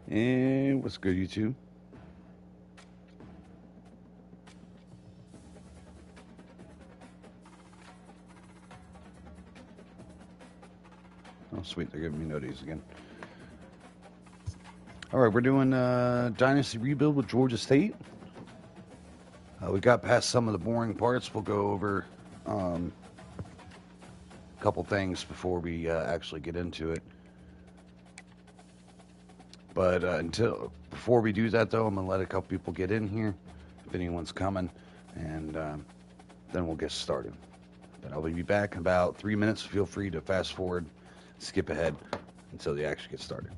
And what's good, YouTube? Oh, sweet. They're giving me notice again. All right, we're doing Dynasty Rebuild with Georgia State. We got past some of the boring parts. We'll go over a couple things before we actually get into it. But before we do that, though, I'm going to let a couple people get in here, if anyone's coming, and then we'll get started. But I'll be back in about 3 minutes. Feel free to fast forward, skip ahead until the action gets started.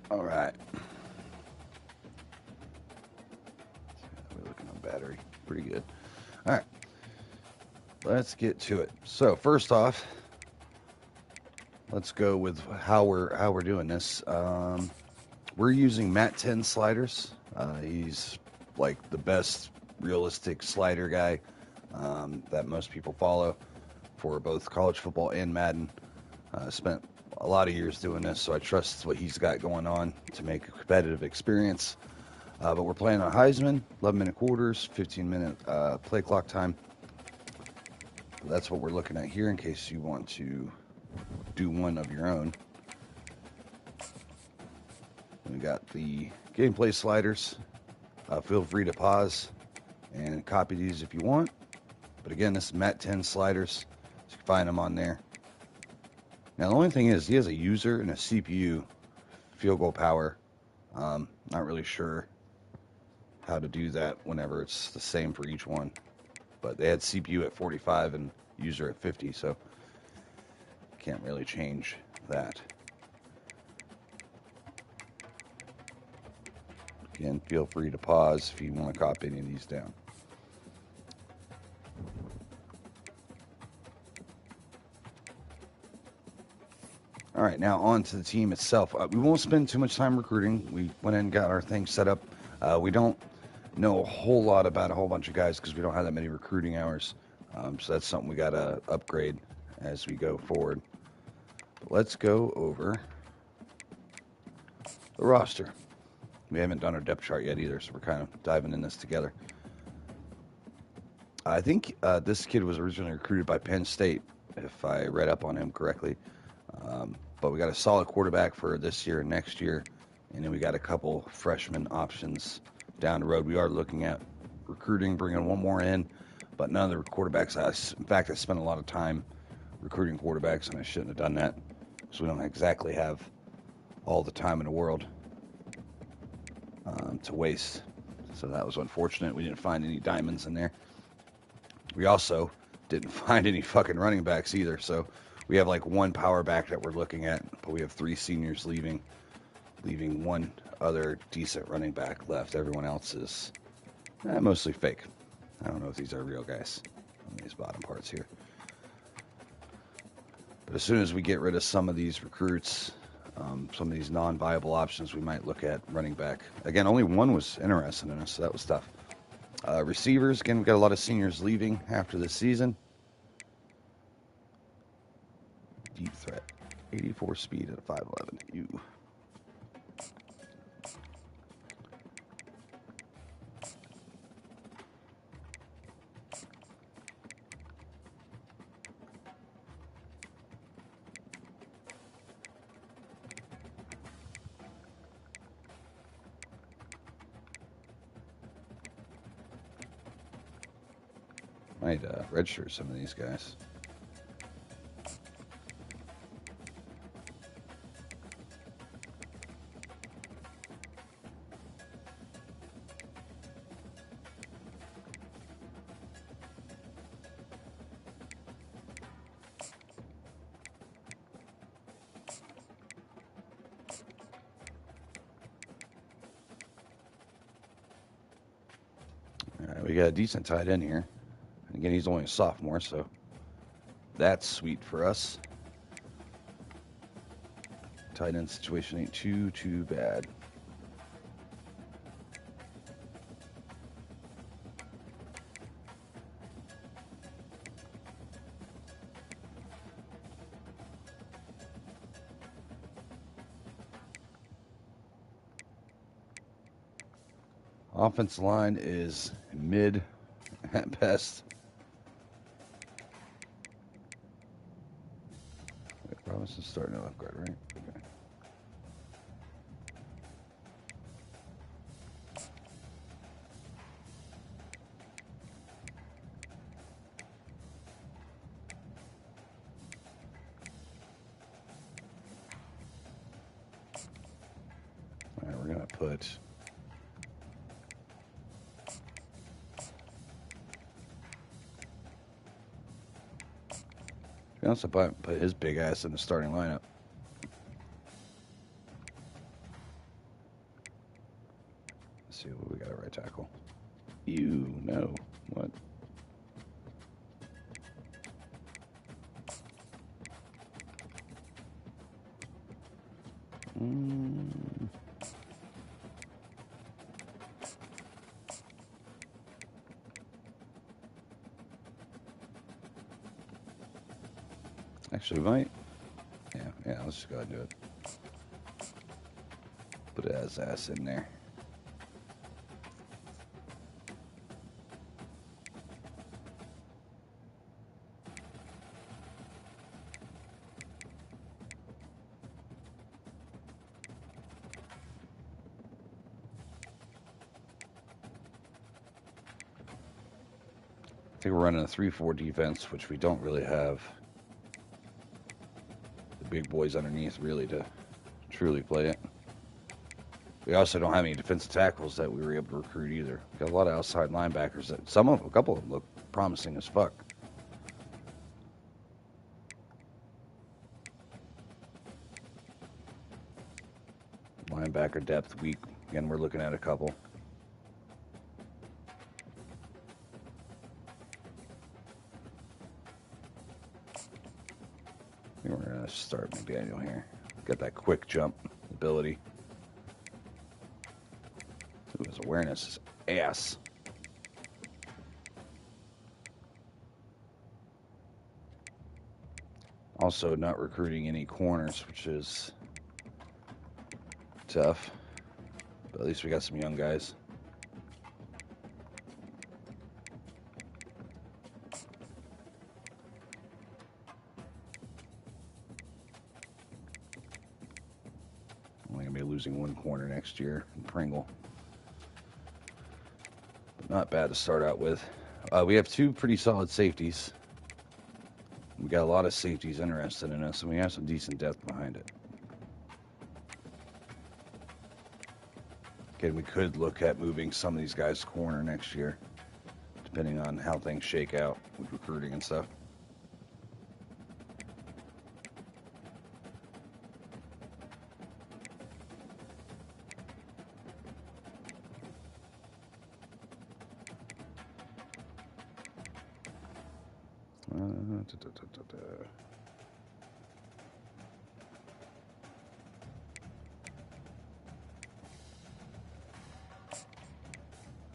All right. We're looking on battery. Pretty good. All right. Let's get to it. So first off, let's go with how we're doing this. We're using Matt 10 sliders. He's like the best realistic slider guy that most people follow for both college football and Madden. Spent a lot of years doing this, so I trust what he's got going on to make a competitive experience. But we're playing on Heisman, 11-minute quarters, 15-minute play clock time. That's what we're looking at here in case you want to do one of your own. We got the gameplay sliders. Feel free to pause and copy these if you want. But again, this is Matt 10 sliders, so you can find them on there. Now, the only thing is, he has a user and a CPU field goal power. Not really sure how to do that whenever it's the same for each one. But they had CPU at 45 and user at 50, so can't really change that. Again, feel free to pause if you want to copy any of these down. All right, now on to the team itself. We won't spend too much time recruiting. We went in and got our thing set up. We don't know a whole lot about a whole bunch of guys because we don't have that many recruiting hours. So that's something we got to upgrade as we go forward. But let's go over the roster. We haven't done our depth chart yet either, so we're kind of diving in this together. I think this kid was originally recruited by Penn State, if I read up on him correctly. But we got a solid quarterback for this year and next year, and then we got a couple freshman options down the road. We are looking at recruiting, bringing one more in, but none of the quarterbacks. In fact, I spent a lot of time recruiting quarterbacks, and I shouldn't have done that, because we don't exactly have all the time in the world to waste. So that was unfortunate. We didn't find any diamonds in there. We also didn't find any fucking running backs either, so we have like one power back that we're looking at, but we have 3 seniors leaving one other decent running back left. Everyone else is mostly fake. I don't know if these are real guys on these bottom parts here. But as soon as we get rid of some of these recruits, some of these non-viable options, we might look at running back. Again, only one was interested in us, so that was tough. Receivers, again, we've got a lot of seniors leaving after this season. Deep threat, 84 speed at a 5'11". You. Might register some of these guys. All right, we got a decent tight end here. And again, he's only a sophomore, so that's sweet for us. Tight end situation ain't too bad. Offensive line is mid at best. Robinson starting left guard, right? Okay. All right, we're gonna put. To be honest, I put his big ass in the starting lineup. Let's see what we got at right tackle. You know what? Actually, we might. Yeah, let's just go ahead and do it. Put his ass in there. I think we're running a 3-4 defense, which we don't really have the big boys underneath really to truly play it. We also don't have any defensive tackles that we were able to recruit either. We got a lot of outside linebackers that a couple of them look promising as fuck. Linebacker depth weak. Again, we're looking at a couple. I think we're going to start McDaniel here. Got that quick jump ability. Ooh, his awareness is ass. Also not recruiting any corners, which is tough. But at least we got some young guys. Only going to be losing one corner next year in Pringle. But not bad to start out with. We have two pretty solid safeties. We got a lot of safeties interested in us, and we have some decent depth behind it. Again, we could look at moving some of these guys to corner next year, depending on how things shake out with recruiting and stuff.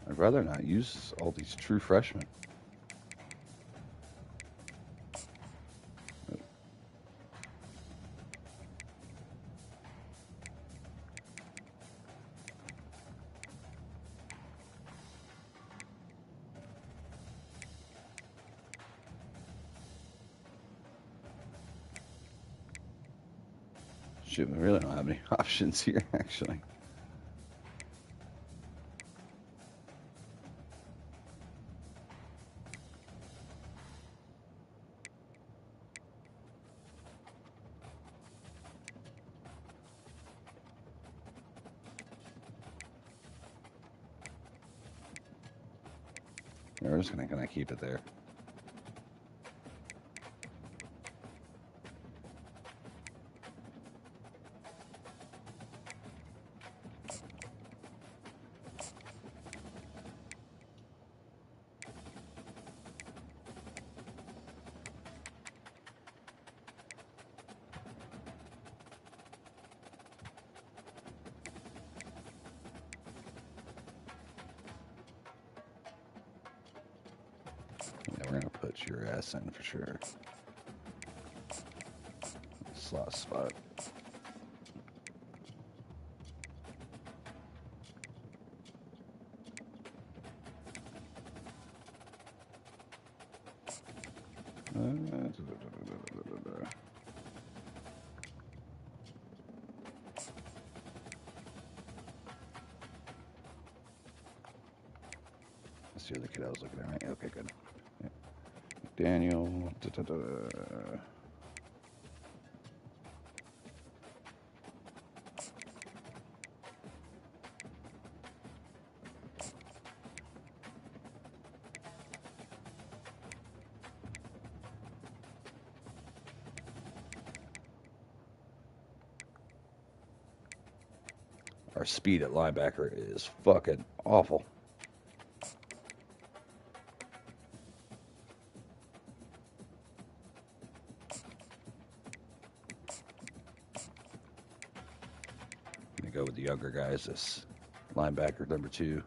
I'd rather not use all these true freshmen. Shit, we really don't have any options here, actually. Yeah, we're just gonna keep it there. Yeah, we're gonna put your ass in for sure. Slot spot. That's the other kid I was looking at, right? Okay, good. Yeah. Daniel. Our speed at linebacker is fucking awful. I'm going to go with the younger guys. This linebacker, number 2.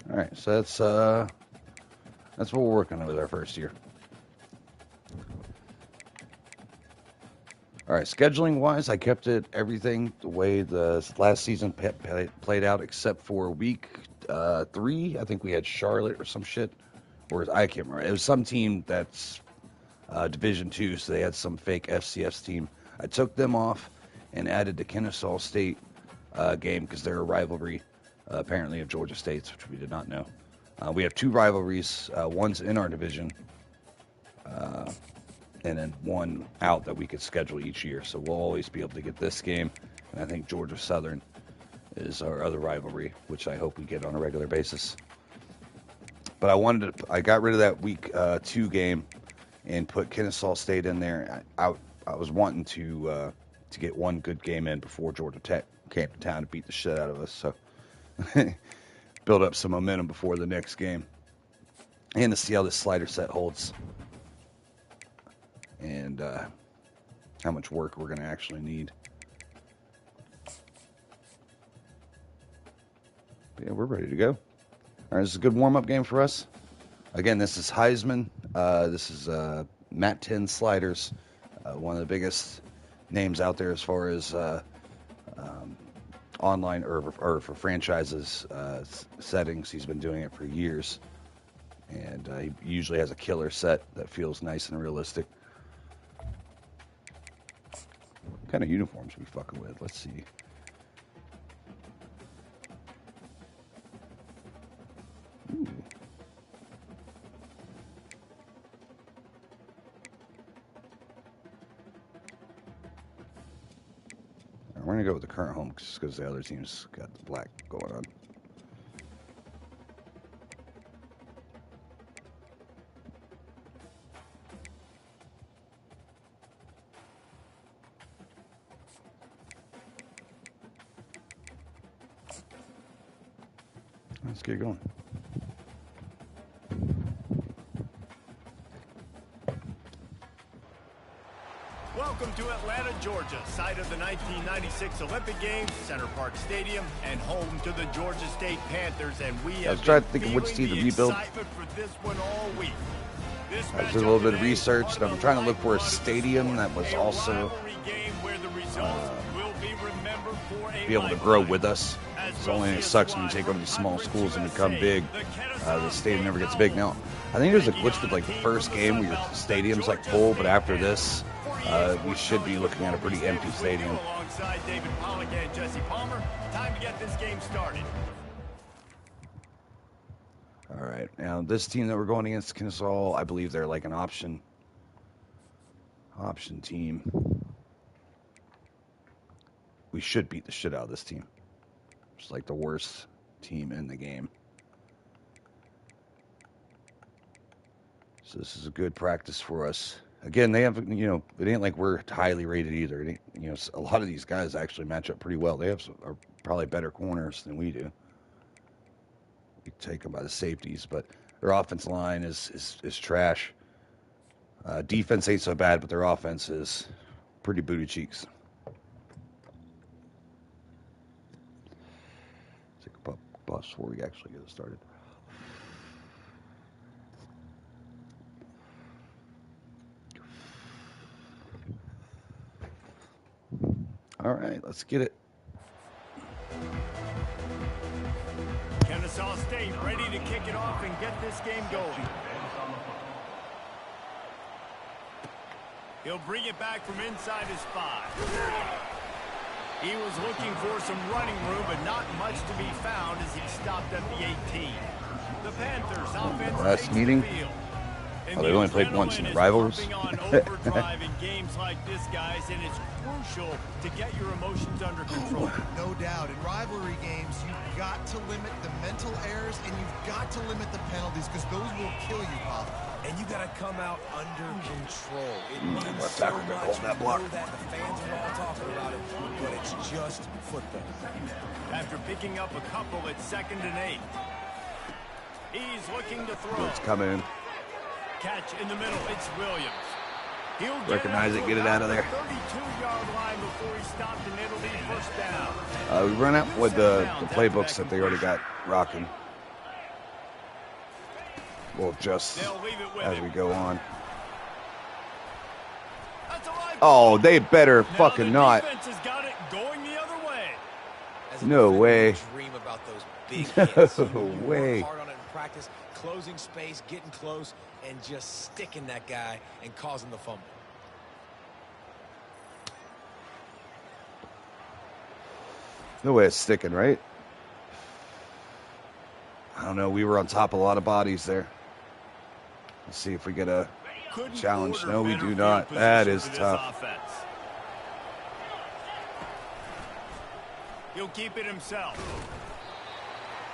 All right, so that's what we're working on with our first year. All right, scheduling-wise, I kept everything the way the last season played out, except for week 3. I think we had Charlotte or some shit, or I can't remember. It was some team that's Division 2, so they had some fake FCS team. I took them off and added the Kennesaw State game because they're a rivalry. Apparently of Georgia State's, which we did not know. We have 2 rivalries. One's in our division, and then one out that we could schedule each year. So we'll always be able to get this game. And I think Georgia Southern is our other rivalry, which I hope we get on a regular basis. But I got rid of that week 2 game and put Kennesaw State in there. I was wanting to get one good game in before Georgia Tech came to town and beat the shit out of us. So build up some momentum before the next game, and to see how this slider set holds, and how much work we're going to actually need. But yeah, we're ready to go. All right, this is a good warm-up game for us. Again, this is Heisman. This is Mat 10 sliders, one of the biggest names out there as far as online or for franchises settings. He's been doing it for years, and he usually has a killer set that feels nice and realistic. What kind of uniforms we fucking with? Let's see. Ooh. We're going to go with the current home just because the other team's got the black going on. Let's get going. Welcome to Atlanta, Georgia, site of the 1996 Olympic Games, Center Parc Stadium, and home to the Georgia State Panthers. And we have I was trying to think of which team to rebuild. For this one all week. I did a little bit of research, and I'm trying to look for a stadium that was also be able to grow with us. It's only it sucks when you take over these small schools and become big. The stadium never gets big. Now, I think there's a glitch with like the first game where your stadium's like full, but after this, we should be looking at a pretty empty stadium. Alongside David Pollock and Jesse Palmer, time to get this game started. All right, now this team that we're going against, Kennesaw, I believe they're like an option team. We should beat the shit out of this team. It's like the worst team in the game. So this is a good practice for us. Again, they have, it ain't like we're highly rated either. It ain't, a lot of these guys actually match up pretty well. They have are probably better corners than we do. We take them by the safeties, but their offensive line is trash. Defense ain't so bad, but their offense is pretty booty cheeks. Take a pause before we actually get started. All right, let's get it. Kennesaw State ready to kick it off and get this game going. He'll bring it back from inside his 5. He was looking for some running room, but not much to be found as he stopped at the 18. The Panthers offense last meeting. Oh, they only played once in the rivalries? On overdrive in games like this, guys, and it's crucial to get your emotions under control. No doubt. In rivalry games, you've got to limit the mental errors and you've got to limit the penalties because those will kill you, Pop. And you got to come out under control. It means left so tackle much. gonna hold that block. You know that the fans are all talking about it, but it's just football. After picking up a couple at 2nd and 8. He's looking to throw. It's coming. Catch in the middle. It's Williams. He'll Recognize it, get it out of there. 32-yard line before he stopped, and it'll be first down. We run out with the playbooks that they already got rocking. We'll adjust as we go on. Oh, they better fucking not. No way. Dream about those big hits. No way. Hard on it in practice, closing space, getting close, and just sticking that guy and causing the fumble. No way it's sticking, right? I don't know. We were on top of a lot of bodies there. Let's see if we get a challenge. No, we do not. That is tough. He'll keep it himself.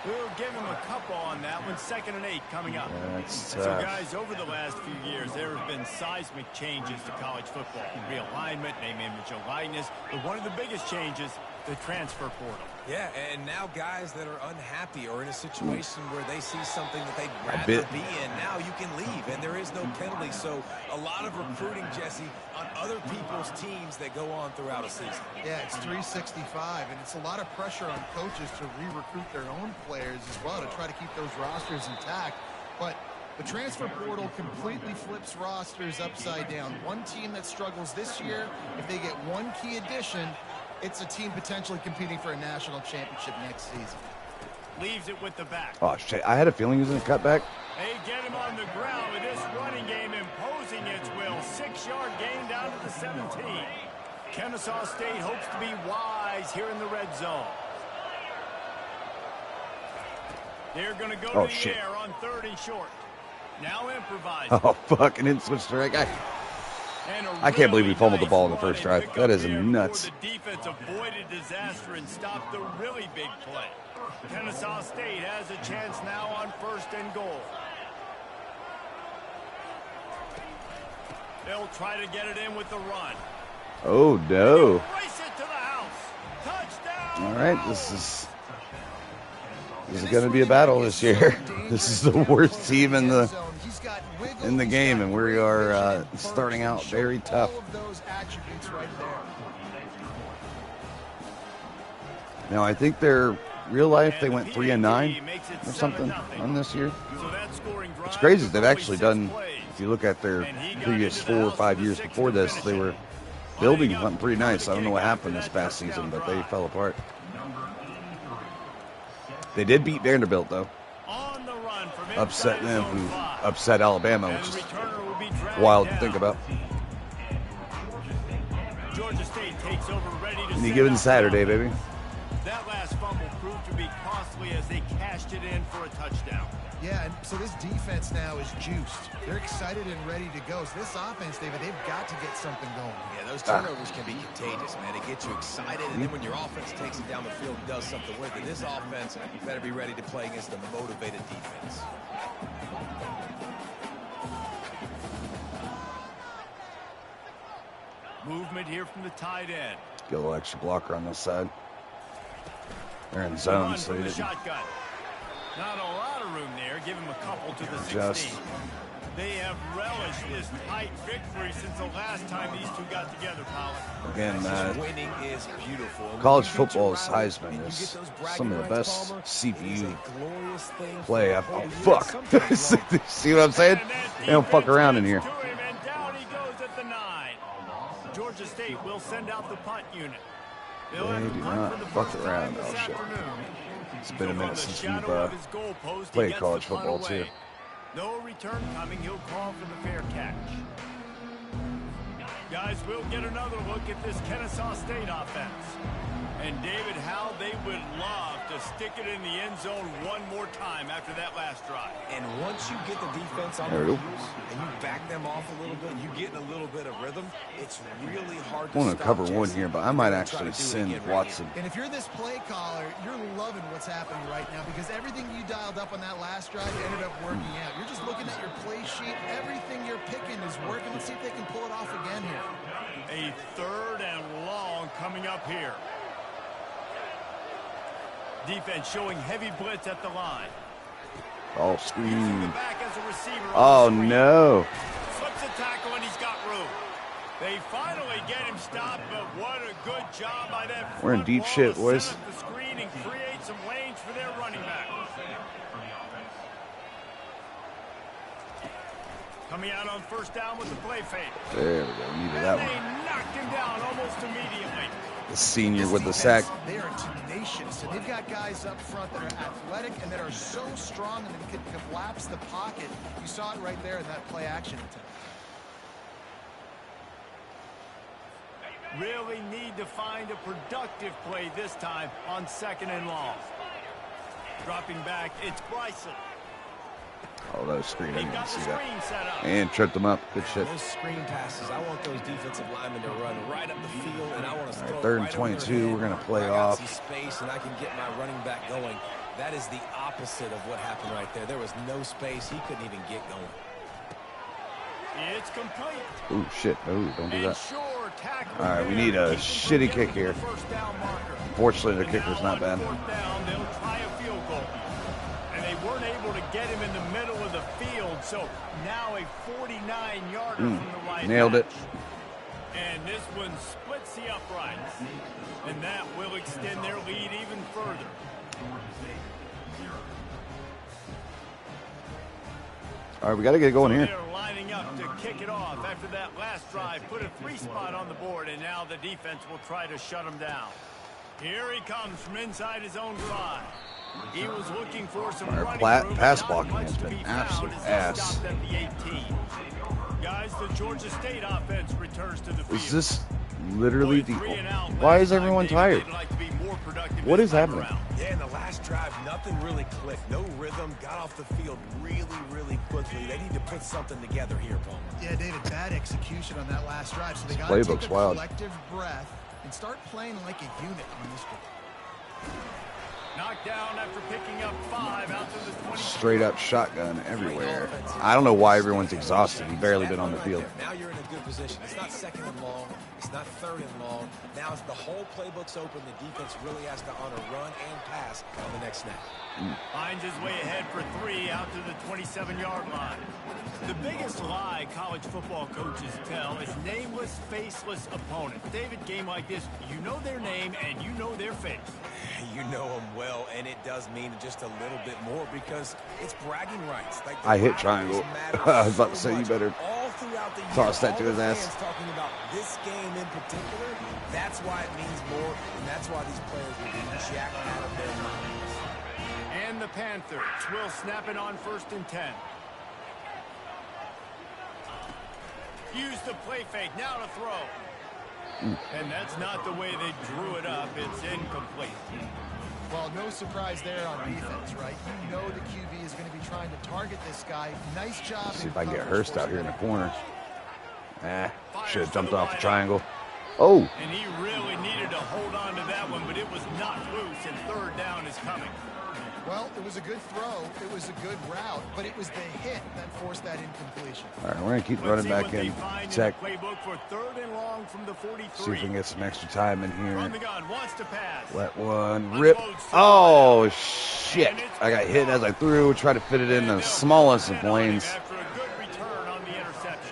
We'll give him a couple on that one. 2nd and 8 coming up. That's tough. So, guys, over the last few years, there have been seismic changes to college football. Realignment, name, image, and likeness. But one of the biggest changes, the transfer portal. Yeah, and now guys that are unhappy or in a situation where they see something that they'd rather be in, now you can leave, and there is no penalty. So a lot of recruiting, Jesse, on other people's teams that go on throughout a season. Yeah, it's 365, and it's a lot of pressure on coaches to re-recruit their own players as well to try to keep those rosters intact. But the transfer portal completely flips rosters upside down. One team that struggles this year, if they get one key addition, it's a team potentially competing for a national championship next season. Leaves it with the back. Oh, shit. I had a feeling he was going to cut back. They get him on the ground with this running game imposing its will. 6-yard gain down to the 17. Kennesaw State hopes to be wise here in the red zone. They're going to go to the air on 3rd and short. Now improvising. Oh, fuck. And then switch to the right guy. I can't believe we fumbled the ball in the first drive. That is nuts. The defense avoided disaster and stopped the really big play. Kennesaw State has a chance now on 1st and goal. They'll try to get it in with the run. Oh, no. Race it to the house. Touchdown. All right, this is going to be a battle this year. This is the worst team in the game, and we are starting out very tough. Now, I think they're real life. They went 3-9 or something on this year. It's crazy. They've actually done. If you look at their previous 4 or 5 years before this, they were building something pretty nice. I don't know what happened this past season, but they fell apart. They did beat Vanderbilt, though. Upset them, who upset Alabama, which is wild to think about. Georgia State takes over, ready to Any given Saturday, baby. That last fumble proved to be costly as they cashed it in for a touchdown. Yeah, and so this defense now is juiced. They're excited and ready to go. So this offense, David, they've got to get something going. Yeah, those turnovers can be contagious, man. It gets you excited, and then when your offense takes it down the field and does something with it, this offense better be ready to play against a motivated defense. Movement here from the tight end. Get a little extra blocker on this side. They're in zone, so they didn't. Shotgun. Not a lot of room there. Give him a couple to the 16. They have relished this tight victory since the last time these two got together, Colin. Again, winning is beautiful. College football is Heisman. It's some of the best CPU play. Oh, fuck. See what I'm saying? They don't fuck around in here. And down he goes at the 9. Georgia State will send out the punt unit. They do not fuck around. Oh, shit. It's been a minute since we've played college football, too. No return coming. He'll call for the fair catch. Guys, we'll get another look at this Kennesaw State offense. And David, how they would love to stick it in the end zone one more time after that last drive. And once you get the defense on the heels and you back them off a little bit, you get in a little bit of rhythm, it's really hard to I want to stop cover one here, but I might actually send Watson. And if you're this play caller, you're loving what's happening right now because everything you dialed up on that last drive ended up working out. You're just looking at your play sheet. Everything you're picking is working. Let's see if they can pull it off again here. A 3rd and long coming up here. Defense showing heavy blitz at the line. Oh, screen. Oh, no. Slips a tackle, and he's got room. They finally get him stopped, but what a good job by that. We're in deep shit, boys. Set up the screen and create some lanes for their running back. Coming out on 1st down with the play fake. There we go. Needed that one. They knocked him down almost immediately. The senior with the sack. They are tenacious, and they've got guys up front that are athletic and that are so strong and that can collapse the pocket. You saw it right there in that play action attempt. Really need to find a productive play this time on 2nd and long. Dropping back, it's Bryson. Oh, that was screen. I didn't even see that. Set up. And tripped them up. Good shit. Those screen passes, I want those defensive linemen to run right up the field, and I want to throw 3rd and right 22. We're going to play off. Some space, and I can get my running back going. That is the opposite of what happened right there. There was no space. He couldn't even get going. It's complete. Ooh, shit. Ooh, don't do that. Sure, all right, we need a shitty kick here. Unfortunately, the kicker's not bad. Down, they'll try a field goal. And they weren't able to get him in the middle of the field, so now a 49-yarder from the right. Nailed it. And this one splits the uprights. And that will extend their lead even further. All right, we got to get going here. They're lining up to kick it off after that last drive. Put a 3 spot on the board, and now the defense will try to shut him down. Here he comes from inside his own drive. He was looking for some pass blocking has been absolute ass. At the 18. Guys, the Georgia State offense returns to the field. Is this literally the... Why is everyone tired? What is happening? Yeah, in the last drive, nothing really clicked. No rhythm. Got off the field really, really quickly. They need to put something together here, Paul. Yeah, David, bad execution on that last drive. So they got to take a wild. Collective breath and start playing like a unit on this one. Knocked down after picking up 5 out to the 20. Straight up shotgun everywhere. I don't know why everyone's exhausted. He's barely been on the field. Now you're in a good position. It's not 2nd and long. It's not 3rd and long. Now the whole playbook's open. The defense really has to honor run and pass on the next snap. Finds his way ahead for 3 out to the 27-yard line. The biggest lie college football coaches tell is nameless, faceless opponents. David, game like this, you know their name and you know their face. You know them well, and it does mean just a little bit more because it's bragging rights. Like I hit triangle. I was about to say, you better toss that to his ass. Talking about this game in particular, that's why it means more, and that's why these players will be jacked out of their minds. And the Panthers will snap it on 1st and 10. Use the play fake, now to throw. And that's not the way they drew it up. It's incomplete. Well, no surprise there on defense, right? You know the QB is going to be trying to target this guy. Nice job. Let's see if I can get Hurst out here in the corner. Should have jumped off the triangle. Oh. And he really needed to hold on to that one, but it was not loose, and 3rd down is coming. Well, it was a good throw. It was a good route, but it was the hit that forced that incompletion. All right, we're going to keep running back in. Check. Playbook for 3rd and long from the 43. See if we can get some extra time in here. From the gun, wants to pass. Let one rip. Oh, shit. I got hit as I threw. Try to fit it in the smallest of lanes.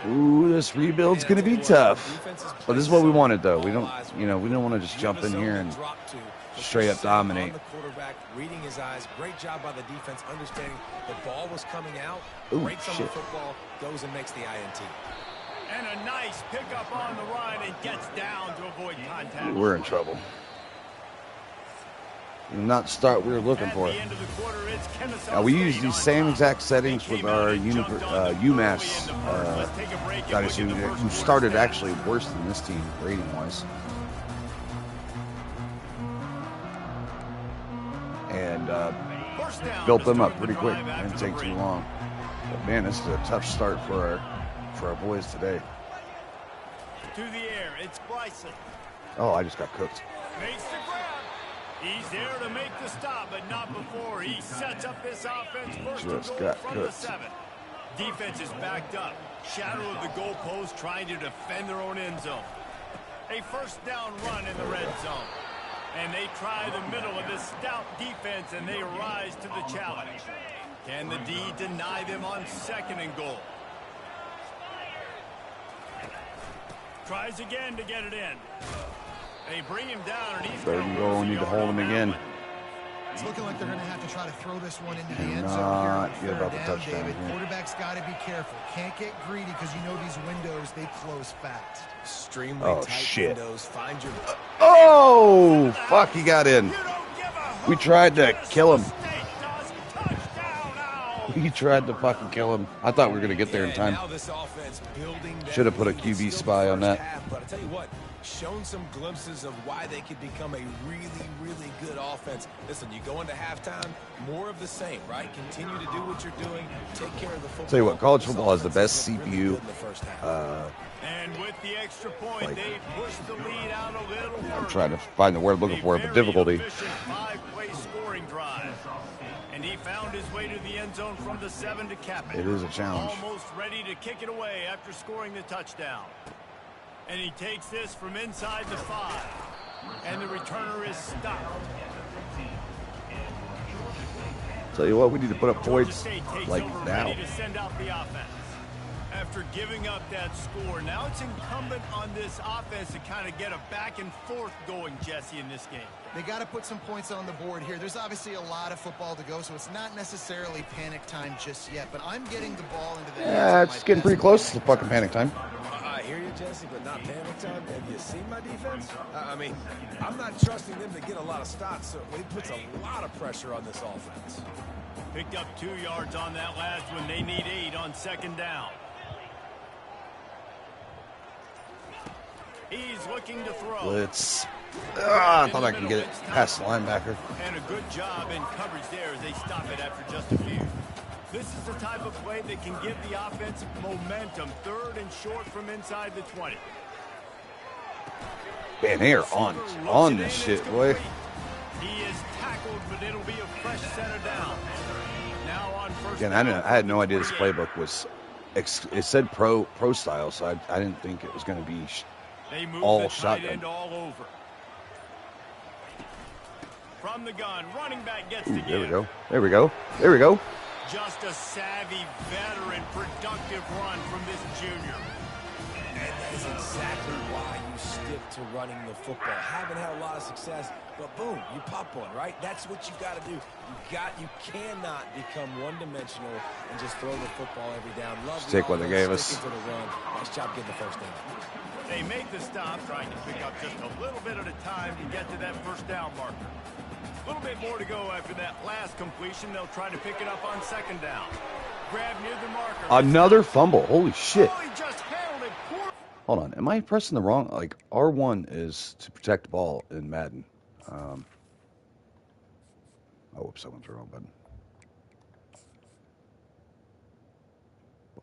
Ooh, this rebuild's going to be tough. But this is what we wanted, though. We don't, we don't want to just jump in here and straight up dominate. The quarterback reading his eyes. Great job by the defense, understanding the ball was coming out. Ooh, breaks on the football, goes and makes the INT. And a nice pickup on the run and gets down to avoid contact. Ooh, we're in trouble. Not the start we were looking for. Now, we use these same exact settings with our UMass Dynasty, who started actually worse than this team rating-wise. and built them up pretty quick. Didn't take too long. But man, this is a tough start for our boys today. To the air, it's Bryson. Oh, I just got cooked. Makes the grab. He's there to make the stop, but not before he sets up this offense first Just and goal got from cooked. the 7. Defense is backed up. Shadow of the goalpost trying to defend their own end zone. A first down run in the red zone. And they try the middle of this stout defense, and they rise to the challenge. Can the D deny them on 2nd and goal? Tries again to get it in. They bring him down, and he's going to go. We need to hold him again. It's looking like they're going to have to try to throw this one into the end zone Cannot here get on about the 3rd down, touchdown David. here. Quarterback's got to be careful. Can't get greedy because you know these windows, they close fast. Extremely Oh, tight shit. windows. Find your... Oh, fuck, he got in. We tried to kill him. We tried to fucking kill him. I thought we were going to get there in time. Now this offense building that Should have put a lead. QB It's still spy the on first that. half, but I tell you what, shown some glimpses of why they could become a really, really good offense. Listen, you go into halftime, more of the same, right? Continue to do what you're doing. Take care of the football. Tell you what, college This football has the offense best looked really CPU. good in the first half. And with the extra point, they push the lead out a little further. I'm trying to find the word I'm looking for, but difficulty. 5-play scoring drive. And he found his way to the end zone from the 7 to cap it. It is a challenge. Almost ready to kick it away after scoring the touchdown. And he takes this from inside the 5. And the returner is stopped. Tell you what, we need to put up Georgia points State takes like over, now. ready to send out the offense. After giving up that score, now it's incumbent on this offense to kind of get a back and forth going, Jesse, in this game. They got to put some points on the board here. There's obviously a lot of football to go, so it's not necessarily panic time just yet. But I'm getting the ball into the hands Yeah, of it's my getting pretty best close to players. fucking panic time. I hear you, Jesse, but not panic time. Have you seen my defense? I mean, I'm not trusting them to get a lot of stops, so it puts a lot of pressure on this offense. Picked up 2 yards on that last one. They need 8 on 2nd down. He's looking to throw. Blitz. I thought I could get it past the linebacker. And a good job in coverage there as they stop it after just a few. This is the type of play that can give the offense momentum. 3rd and short from inside the 20. Man, they are on this shit, boy. He is tackled, but it'll be a fresh center down. Now on first Again, down. I had no idea this playbook was. It said pro style, so I didn't think it was going to be They move all the tight shotgun. end all over. From the gun, running back gets Ooh, the there we give. go. There we go. There we go. Just a savvy, veteran, productive run from this junior. And that is exactly why you stick to running the football. Haven't had a lot of success, but boom, you pop one, right? That's what you got to do. You cannot become one-dimensional and just throw the football every down. Love Just take what they gave us. sticking to the run. Nice job getting the first down. They make the stop, trying to pick up just a little bit at a time to get to that first down marker. A little bit more to go after that last completion. They'll try to pick it up on 2nd down. Grab near the marker. Another fumble. Holy shit. Oh, he just handled it poor. Hold on. Am I pressing the wrong? Like, R1 is to protect the ball in Madden. Oh, whoops, that one's the wrong button.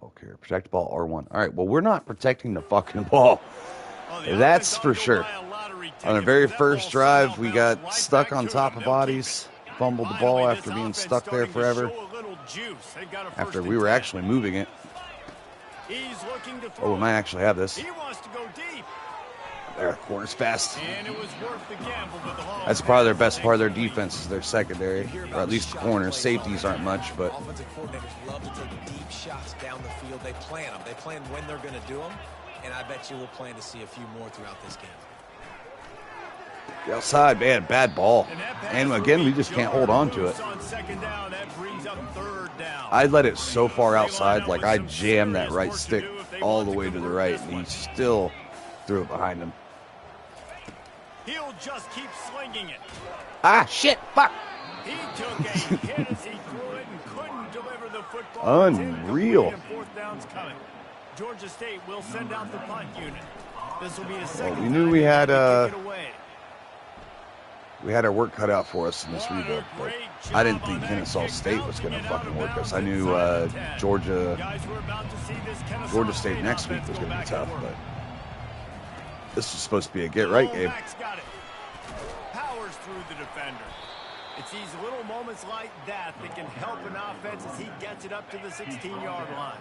Okay, protect the ball, R1. All right, well, we're not protecting the fucking ball. Oh, the That's offense for ought to go sure. buy a lottery ticket. On the very That first ball drive, somehow we bounced got right stuck back on to top them. of They'll keep bodies, it. fumbled the Finally, ball this after being offense stuck there starting to forever, show a little juice. They got a after first we were and 10. actually moving it. He's looking to throw. Oh, we might actually have this. He wants to go deep. There, corner's fast. And it was worth the gamble, but the Hawks That's probably their best had part of their incomplete. defense is their secondary, or at least the corners. Safeties aren't much, but Offensive coordinators love to take deep shots down the field. They plan them. They plan when they're going to do them, and I bet you we'll plan to see a few more throughout this game. the outside, man, bad ball. And again, we just can't hold on to it. On 2nd down, that brings up 3rd down. I let it so far outside, like I jammed that right stick all the way to the right, and he still threw it behind him. He'll just keep slinging it. Ah, shit, fuck. He took a hit as he threw it and couldn't deliver the football. Unreal. And 4th down's coming. Georgia State will send out the punt unit. This will be the second we knew time we they had, to kick it away. we had our work cut out for us in this rebuild, but I didn't think Kennesaw State was going to fucking work us. I knew Georgia State next week was going to be tough, but this is supposed to be a get-right game. Powers through the defender. It's these little moments like that that can help an offense as he gets it up to the 16-yard line.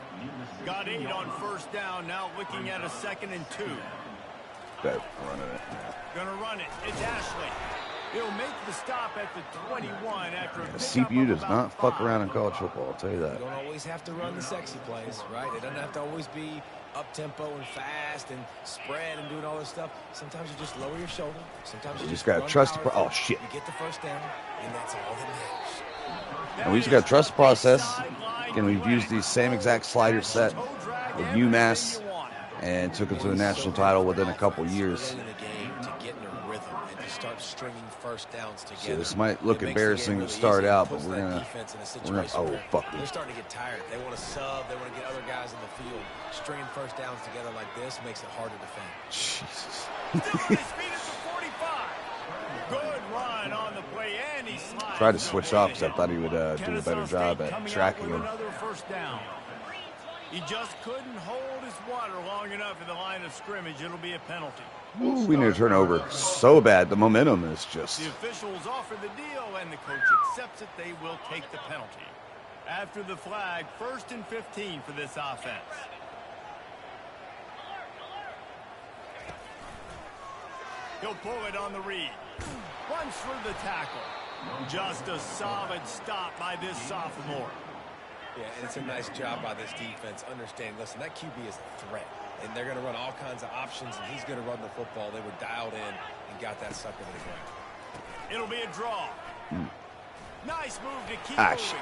Got 8 on first down, now looking at a 2nd and 2. Running it. Gonna run it. It's Ashley. He'll make the stop at the 21 after a CPU does not fuck around in college football, I'll tell you that. You don't always have to run the sexy plays, right? It doesn't have to always be up-tempo and fast and spread and doing all this stuff. Sometimes you just lower your shoulder. Sometimes you just got to trust the oh, shit. You get the first down, and that's all that matters. And we just got to trust the process. Again, we've used the same exact slider set with UMass and took it to the national title within a couple years. Start stringing first downs together. So this might look embarrassing to start out, but we're gonna oh fuck. They're starting to get tired. They want to sub. They want to get other guys in the field. Stringing first downs together like this makes it hard to defend. Jesus. Good run on the play, and he slides. Tried to switch off because I thought he would do a better job at tracking him. He just couldn't hold his water long enough in the line of scrimmage. It'll be a penalty. Ooh, we need a turnover so bad. The momentum is just... The officials offer the deal, and the coach accepts it. They will take the penalty. After the flag, 1st and 15 for this offense. He'll pull it on the read. Runs through the tackle. Just a solid stop by this sophomore. Yeah, and it's a nice job by this defense. Understand, listen, that QB is a threat. And they're going to run all kinds of options, and he's going to run the football. They were dialed in and got that sucker to the ground. It'll be a draw. Nice move to keep moving.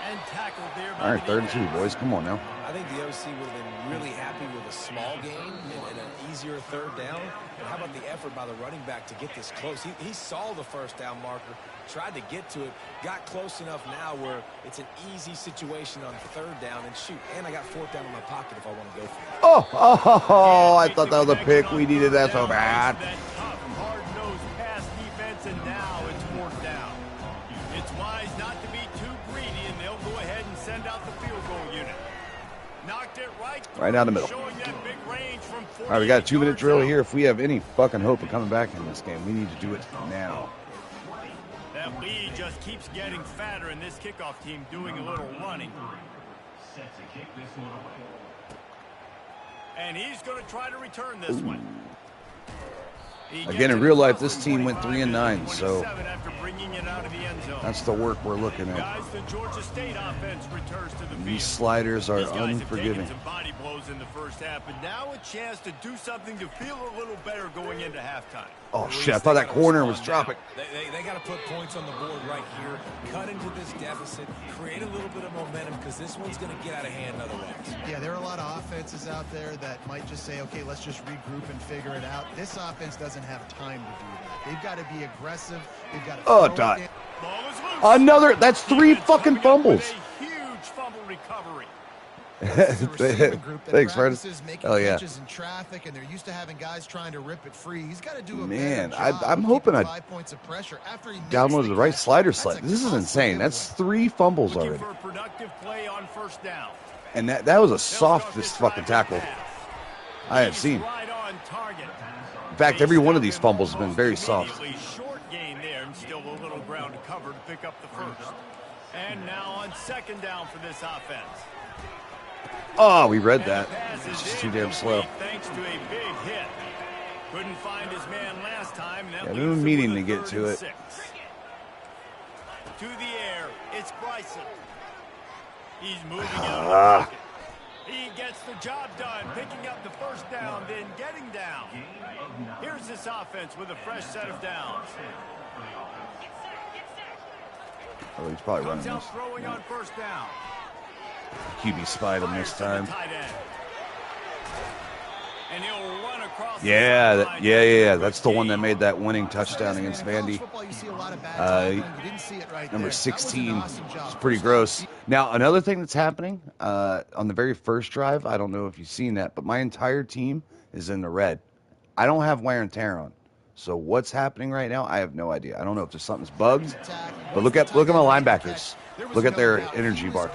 And tackled there by all right, 3rd and 2, boys. Come on now. I think the OC would have been really happy with a small gain and an easier 3rd down. But how about the effort by the running back to get this close? He saw the first down marker, tried to get to it, got close enough now where it's an easy situation on 3rd down, and shoot, and I got 4th down in my pocket if I want to go for it. Oh, I thought that was a pick. We needed that so bad. That tough, hard-nosed pass defense, and now it's 4th down. It's wise not to be too greedy, and they'll go ahead and send out the field goal unit. Knocked it right down the middle. Showing that big range from All right, we got a 2-minute drill here. If we have any fucking hope of coming back in this game, we need to do it now. That lead just keeps getting fatter, and this kickoff team doing a little running. And he's going to try to return this one. Again, in real life, this team went 3-9, so that's the work we're looking at. Guys, the Georgia State offense returns to the field. These sliders are These guys unforgiving. have taken some body blows in the first half, but now a chance to do something to feel a little better going into halftime. Oh, shit, I thought that corner was dropping. They got to put points on the board right here, cut into this deficit, create a little bit of momentum, because this one's going to get out of hand otherwise. Yeah, there are a lot of offenses out there that might just say, okay, let's just regroup and figure it out. This offense doesn't have time to do that. They've got to be aggressive. They've got to dot. Another, that's 3 fucking fumbles. A huge fumble recovery. Thanks, Fred. Hell yeah. In traffic, and they're used to having guys trying to rip it free. He's got to do a Man, better job I'm hoping I 5 points of pressure after he downloaded the right slider sled. This is insane. That's 3 fumbles already. For a productive play on first down. And that was the softest fucking tackle I have seen. In fact, every one of these fumbles has been very soft. Short gain there, and still a little ground to cover to pick up the first. And now on 2nd down for this offense. Oh, we read that. It's just too damn slow. Thanks to a big hit. Couldn't find his man last time. Yeah, we were meaning to get to it. To the air, it's Bryson. He's moving out. He gets the job done, picking up the first down, then getting down. Here's this offense with a fresh set of downs. Oh, he's probably running Comes this. out throwing on first down. QB spied him this time. And he'll run across Yeah. That's the one that made that winning touchdown against Vandy. Number 16. It's pretty gross. Now, another thing that's happening on the very first drive, I don't know if you've seen that, but my entire team is in the red. I don't have wear and tear on. So what's happening right now? I have no idea. I don't know if there's something's bugged. But look at my linebackers. Look at their energy bar.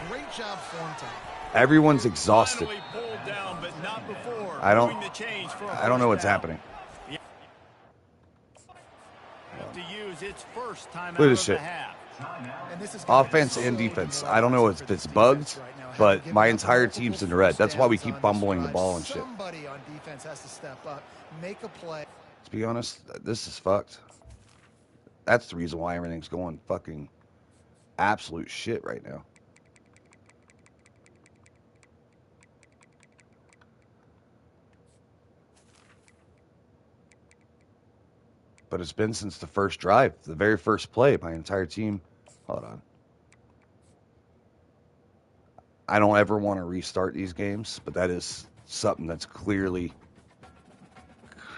Great job form time. Everyone's exhausted. Down, but not before I don't know what's happening. To use its first time Look at out this of shit. the half. Offense and defense. I don't know if it's bugged, but my entire team's in the red. That's why we keep fumbling the ball and shit. Somebody on defense has to step up, make a play. To be honest, this is fucked. That's the reason why everything's going fucking absolute shit right now. But it's been since the first drive, the very first play. My entire team. Hold on. I don't ever want to restart these games, but that is something that's clearly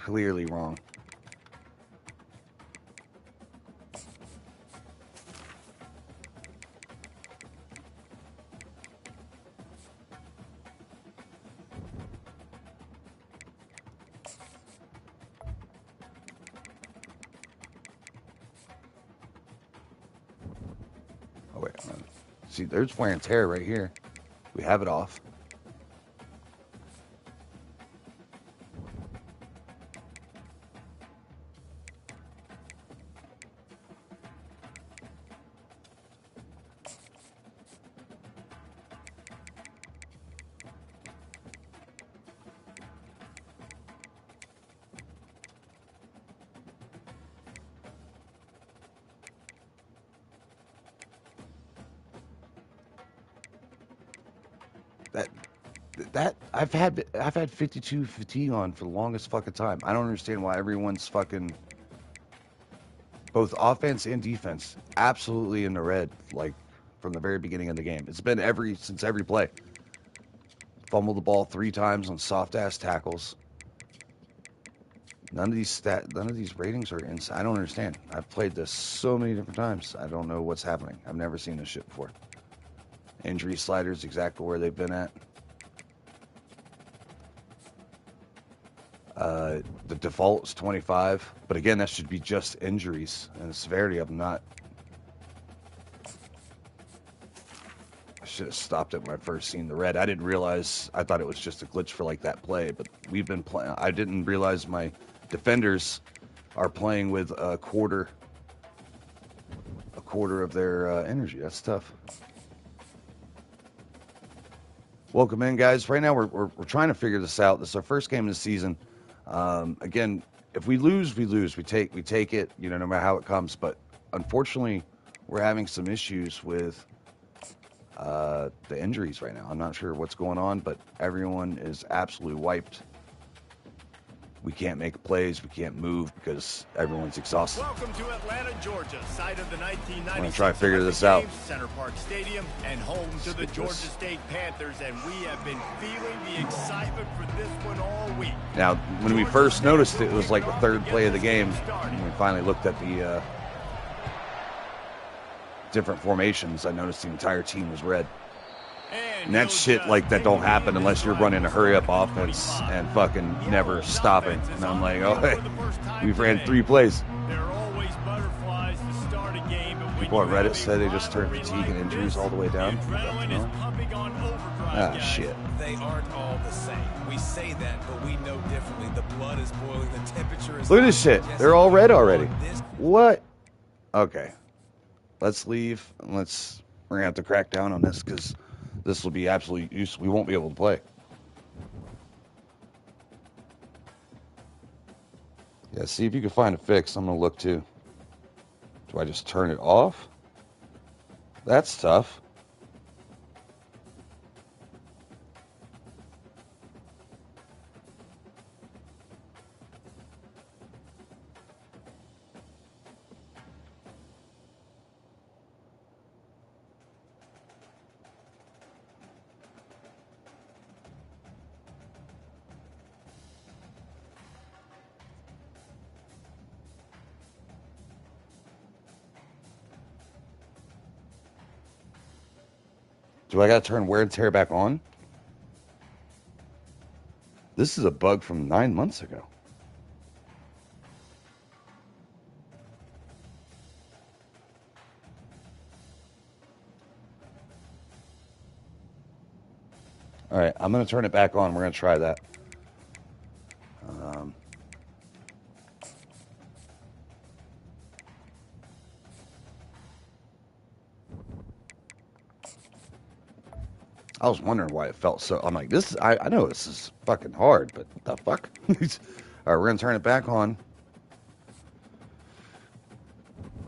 wrong. Oh, wait. See, there's wear and tear right here. We have it off. I've had 52 fatigue on for the longest fucking time. I don't understand why everyone's fucking both offense and defense absolutely in the red, like from the very beginning of the game. It's been since every play. Fumbled the ball 3 times on soft ass tackles. None of these ratings are insane. I don't understand. I've played this so many different times. I don't know what's happening. I've never seen this shit before. Injury sliders exactly where they've been at. The default is 25, but again, that should be just injuries and the severity of them, not. I should have stopped it when I first seen the red. I didn't realize. I thought it was just a glitch for like that play, but we've been playing. I didn't realize my defenders are playing with a quarter of their energy. That's tough. Welcome in, guys. Right now, we're trying to figure this out. This is our first game of the season. Again, if we lose, we lose. We take it, no matter how it comes. But unfortunately, we're having some issues with the injuries right now. I'm not sure what's going on, but everyone is absolutely wiped. We can't make plays. We can't move because everyone's exhausted. Welcome to Atlanta, Georgia, site of the 1996 I'm gonna try to figure this out. Center Park Stadium and home to the Georgia State Panthers, and we have been feeling the excitement for this one all week. Now, when we first noticed it was like the third play of the game, and we finally looked at the different formations, I noticed the entire team was red. And that shit like that don't happen unless you're running a hurry-up offense and fucking never stopping. And I'm like, oh, hey, we've ran 3 plays. People on Reddit said they just turned fatigue and injuries all the way down. Ah, shit. They aren't all the same. We say that, but we know differently. The blood is boiling. The temperature is... Look at this shit. They're all red already. What? Okay. Let's leave. We're going to have to crack down on this because this will be absolutely useless. We won't be able to play. Yeah, see if you can find a fix. I'm going to look too. Do I just turn it off? That's tough. Do I got to turn wear and tear back on? This is a bug from 9 months ago. All right, I'm going to turn it back on. We're going to try that. I was wondering why it felt so. I'm like, this. I know this is fucking hard, but the fuck. All right, we're going to turn it back on.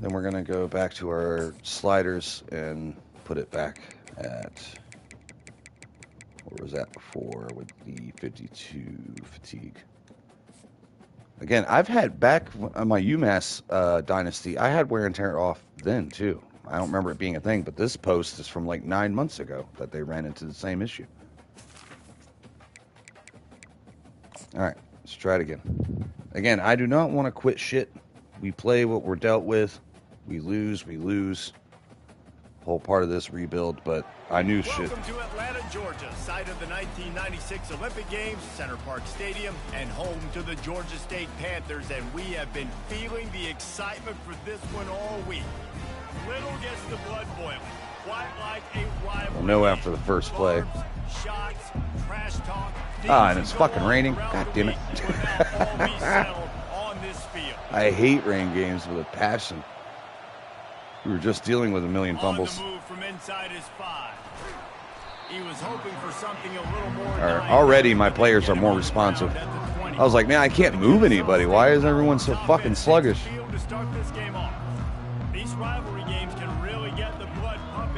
Then we're going to go back to our sliders and put it back at, where was that before with the 52 fatigue. Again, I've had back on my UMass Dynasty, I had wear and tear off then too. I don't remember it being a thing, but this post is from like 9 months ago that they ran into the same issue. All right, let's try it again. Again, I do not want to quit shit. We play what we're dealt with. We lose, we lose. Whole part of this rebuild, but I knew shit. Welcome to Atlanta, Georgia, site of the 1996 Olympic Games, Center Park Stadium, and home to the Georgia State Panthers, and we have been feeling the excitement for this one all week. Little gets the blood boiling, quite like a rivalry. We'll know after the first play. Shots, trash talk. And it's fucking raining. God damn it. I hate rain games with a passion. We were just dealing with a million fumbles. On the move from inside his 5. He was hoping for something a little more. Already my players are more responsive. I was like, man, I can't move anybody. Why is everyone so fucking sluggish?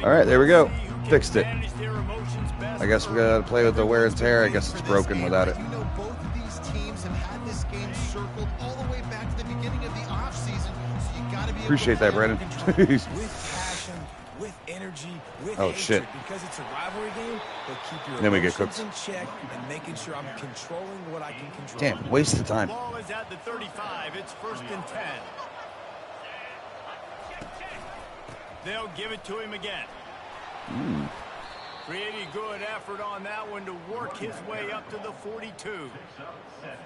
All right, there we go. Fixed it. I guess we gotta play with the wear and tear. I guess it's broken without it. You know, both of these teams have had this game circled all the way back to the beginning of the offseason. So you gotta be appreciate that, Brandon. With passion, with energy, with oh hatred, shit! Because it's a rivalry game, but keep your then we get emotions cooked. in check and making sure I'm controlling what I can control. Damn, waste of time. Ball is at the 35. It's 1st and 10. They'll give it to him again. Pretty good effort on that one to work his way up to the 42.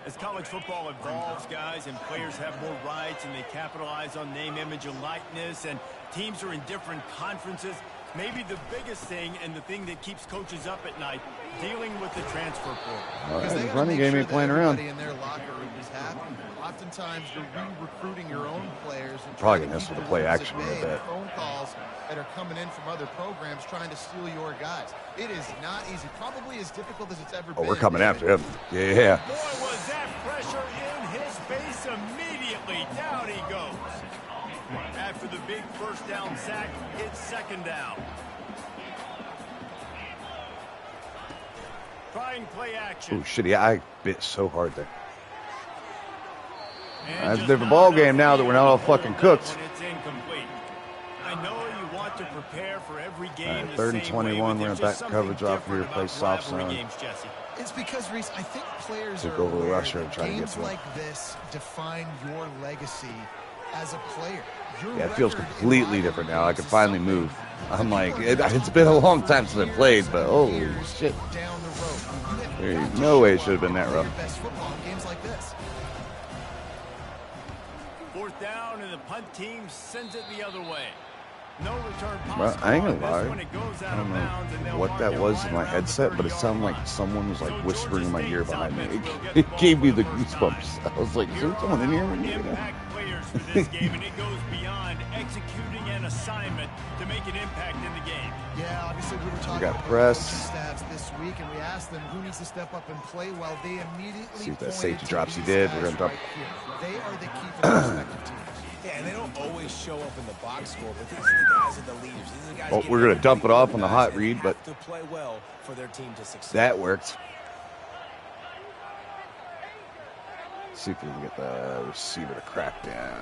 As college football evolves, guys, and players have more rights and they capitalize on name, image, and likeness, and teams are in different conferences, maybe the biggest thing and the thing that keeps coaches up at night, dealing with the transfer portal. All right, the running game ain't playing around. In their locker room is happy. Oftentimes, you're re-recruiting your own players. And probably gonna mess with the play action a little bit. Phone calls that are coming in from other programs trying to steal your guys. It is not easy. Probably as difficult as it's ever been. Oh, we're coming after him. Yeah. Boy, was that pressure in his face immediately. Down he goes. After the big 1st down sack, it's 2nd down. Trying play action. Oh shit! Yeah, I bit so hard there. That's a different ball game now that we're not all fucking cooked. It's incomplete. I know you want to prepare for every game. Right, 3rd and 21. We're going to back coverage off here, play soft zone. It's because, Reese, I think players Take are over the aware rusher and that try to get games to him. like this define your legacy as a player. Yeah, it feels completely different now. I can finally move. I'm like, it's been a long time since I played, but holy shit. There's no way it should have been that rough. 4th down, and the punt team sends it the other way. No return possible. Well, I ain't gonna lie. I don't know what that was in my headset, but it sounded like someone was like whispering in my ear behind me. It gave me the goosebumps. I was like, is there someone in here? Impact players for this game, and it goes beyond executing an assignment to make an impact in the game. Yeah, obviously we were talking got about press. stats this week, and we asked them who needs to step up and play well. They immediately See if that pointed safety to drops he these did. guys We're gonna dump. right here. They are the key for their respective teams. Yeah, and they don't always show up in the box score, but these are the guys that are the leaders. These are the guys Well, we're gonna dump it off on the hot read, but to play well for their team to succeed. that worked. See if we can get the receiver to crack down.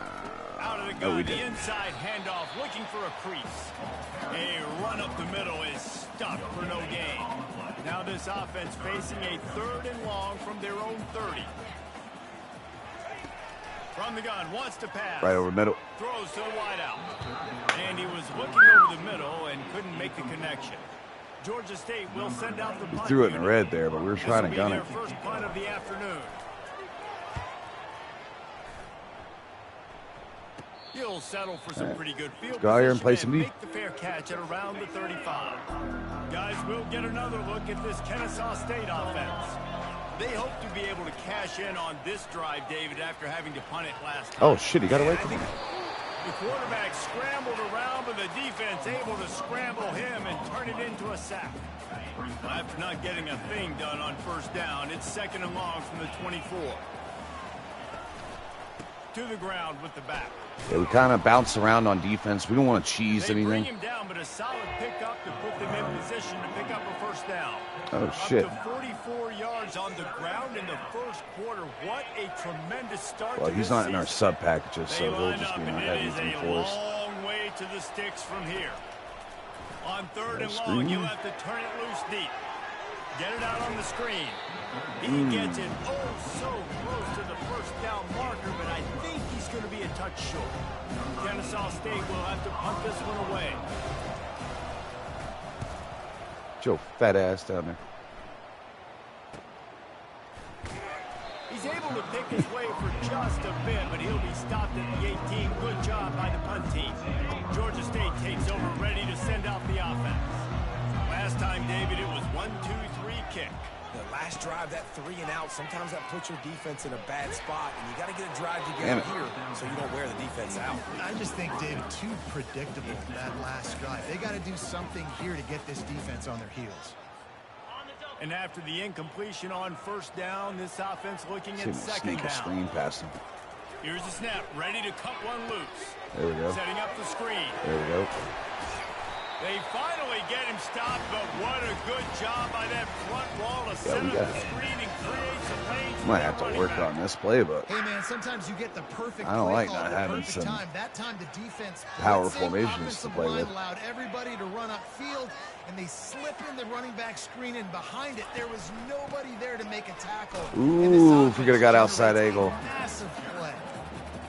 Out of the No, we gun, the didn't. inside handoff, looking for a crease. A run up the middle is stuck for no gain. Now this offense facing a 3rd and long from their own 30. From the gun, wants to pass. Right over middle. Throws to the wideout. And he was looking over the middle and couldn't make the connection. Georgia State will send out the punt. Threw it in the red there, but we were trying to gun This it. will be their first punt of the afternoon. He'll settle for some pretty good field go out here and play some position D. make the fair catch at around the 35. Guys, we'll get another look at this Kennesaw State offense. They hope to be able to cash in on this drive, David, after having to punt it last time. Oh, shit, he got away from me. The quarterback scrambled around, but the defense able to scramble him and turn it into a sack. After not getting a thing done on first down, it's 2nd and long from the 24. To the ground with the back. Yeah, we kind of bounce around on defense. We don't want to cheese anything. Bring him down, but a solid pickup to put them in position to pick up a first down. Oh, shit. Up to 44 yards on the ground in the first quarter. What a tremendous start. Well, to he's this not in our season. sub packages, so They he'll line just up, be in our and it heavies is and a fours. long way to the sticks from here. On 3rd and Screen. long, you have to turn it loose deep. Get it out on the screen. He gets it so close to the first down marker, but I think he's going to be a touch short. Kennesaw State will have to punt this one away. Joe, fat ass down there. He's able to pick his way for just a bit, but he'll be stopped at the 18. Good job by the punt team. Georgia State takes over, ready to send out the offense. Last time, David, it was 1-2-3 kick. The last drive, that 3 and out, sometimes that puts your defense in a bad spot, and you got to get a drive together here so you don't wear the defense out. I just think, David, too predictable that last drive. They got to do something here to get this defense on their heels. And after the incompletion on first down, this offense looking at second Sneak a down. screen past him. Here's the snap, ready to cut one loose. There we go. Setting up the screen. There we go. They finally get him stopped, but what a good job by that front wall to set we up got the it. screen and create some lanes. Might have to work on this playbook. Hey, man, sometimes you get the perfect I don't play like call not at the having perfect some time. That time the defense power blitzing, formations to offensive play line with. allowed everybody to run upfield, and they slip in the running back screen, and behind it there was nobody there to make a tackle. And this Ooh, offense if we could have got outside generates a angle. massive play.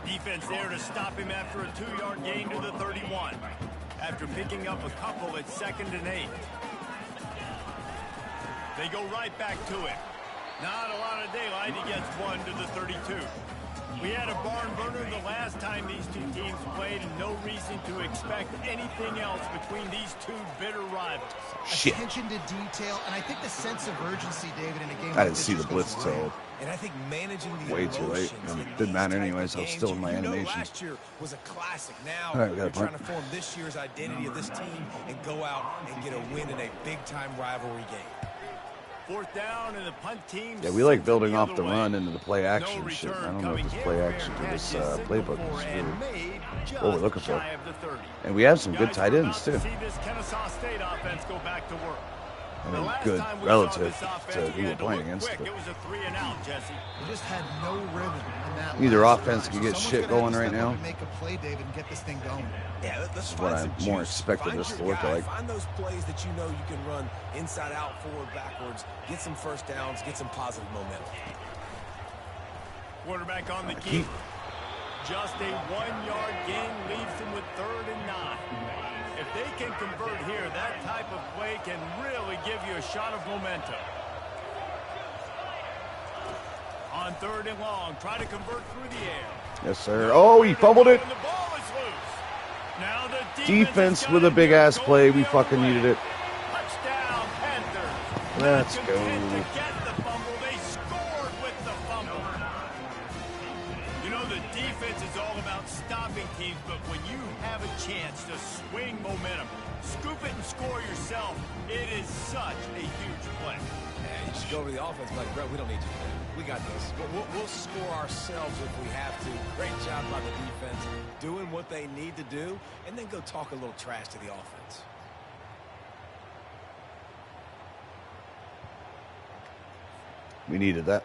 Defense there to stop him after a 2-yard gain to the 31. After picking up a couple at 2nd and 8. They go right back to it. Not a lot of daylight. He gets one to the 32. We had a barn burner the last time these two teams played, and no reason to expect anything else between these two bitter rivals. Shit. Attention to detail, and I think the sense of urgency, David, in a game I like didn't this see the just goes blitz way till up. And I think managing the way too late. emotions And in it didn't these matter type of anyways. I was games, still in my you know animation. last year was a classic. Now All right, we got you're a trying punt. to form this year's identity of this team and go out and get a win in a big-time rivalry game. 4th down, and the punt team. Yeah, we like building the off other the way. run into the play action No shit. return I don't know if coming this here. play Fair action or catch this is playbook signaled is for really and made what we're just looking for. shy of the 30. And we have some good Guys, tight we're ends, about to too. see this Kennesaw State offense go back to work. I The mean, last good time we relative saw this offense, to we who we're had to playing look against. quick. But It was a 3 and out, Jesse. They just had no rhythm in that Neither last offense drive. can get Someone's shit gonna have going to right step up now. and make a play, David, and get this thing going. Yeah, let's is what find I some more juice. expected Find this to your look guy. like. Find those plays that you know you can run inside out, forward, backwards, get some first downs, get some positive momentum. Quarterback on the key. Just a 1-yard gain leaves him with 3rd and 9. If they can convert here, that type of play can really give you a shot of momentum. On 3rd and long, try to convert through the air. Yes, sir. Oh, he fumbled it. And the ball is loose. Now the Defense with a big ass play. We fucking needed it. Touchdown, Panthers. Let's Not go. content to get the fumble, they scored with the fumble. You know, the defense is all about stopping teams, but when you have a chance to swing momentum, scoop it and score yourself, it is such a huge play. Yeah, you just go over the offense like, bro, we don't need you today. We got this. We'll score ourselves if we have to. Great job by the defense doing what they need to do, and then go talk a little trash to the offense. We needed that.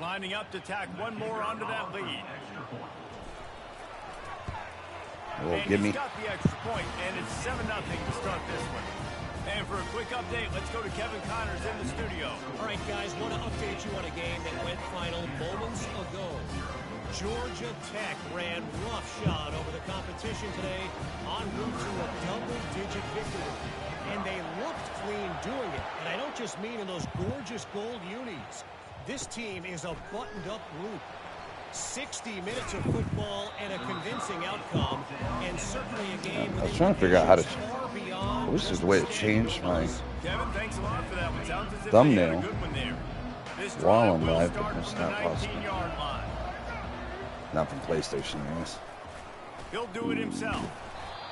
Lining up to tack one more onto that lead. Oh, And give he's me. got the extra point, and it's 7-0 to start this one. And for a quick update, let's go to Kevin Connors in the studio. All right, guys, want to update you on a game that went final moments ago. Georgia Tech ran roughshod over the competition today en route to a double-digit victory. And they looked clean doing it. And I don't just mean in those gorgeous gold unis. This team is a buttoned-up group. 60 minutes of football and a convincing outcome, and certainly a game. I was trying to figure out how to. I wish there's a way to change my Kevin, thanks a lot for that one. Sounds as if thumbnail they had a good one there. This while drive I'm will live, start but it's from the not possible. 19-yard line. Not from PlayStation, I guess. He'll do it himself.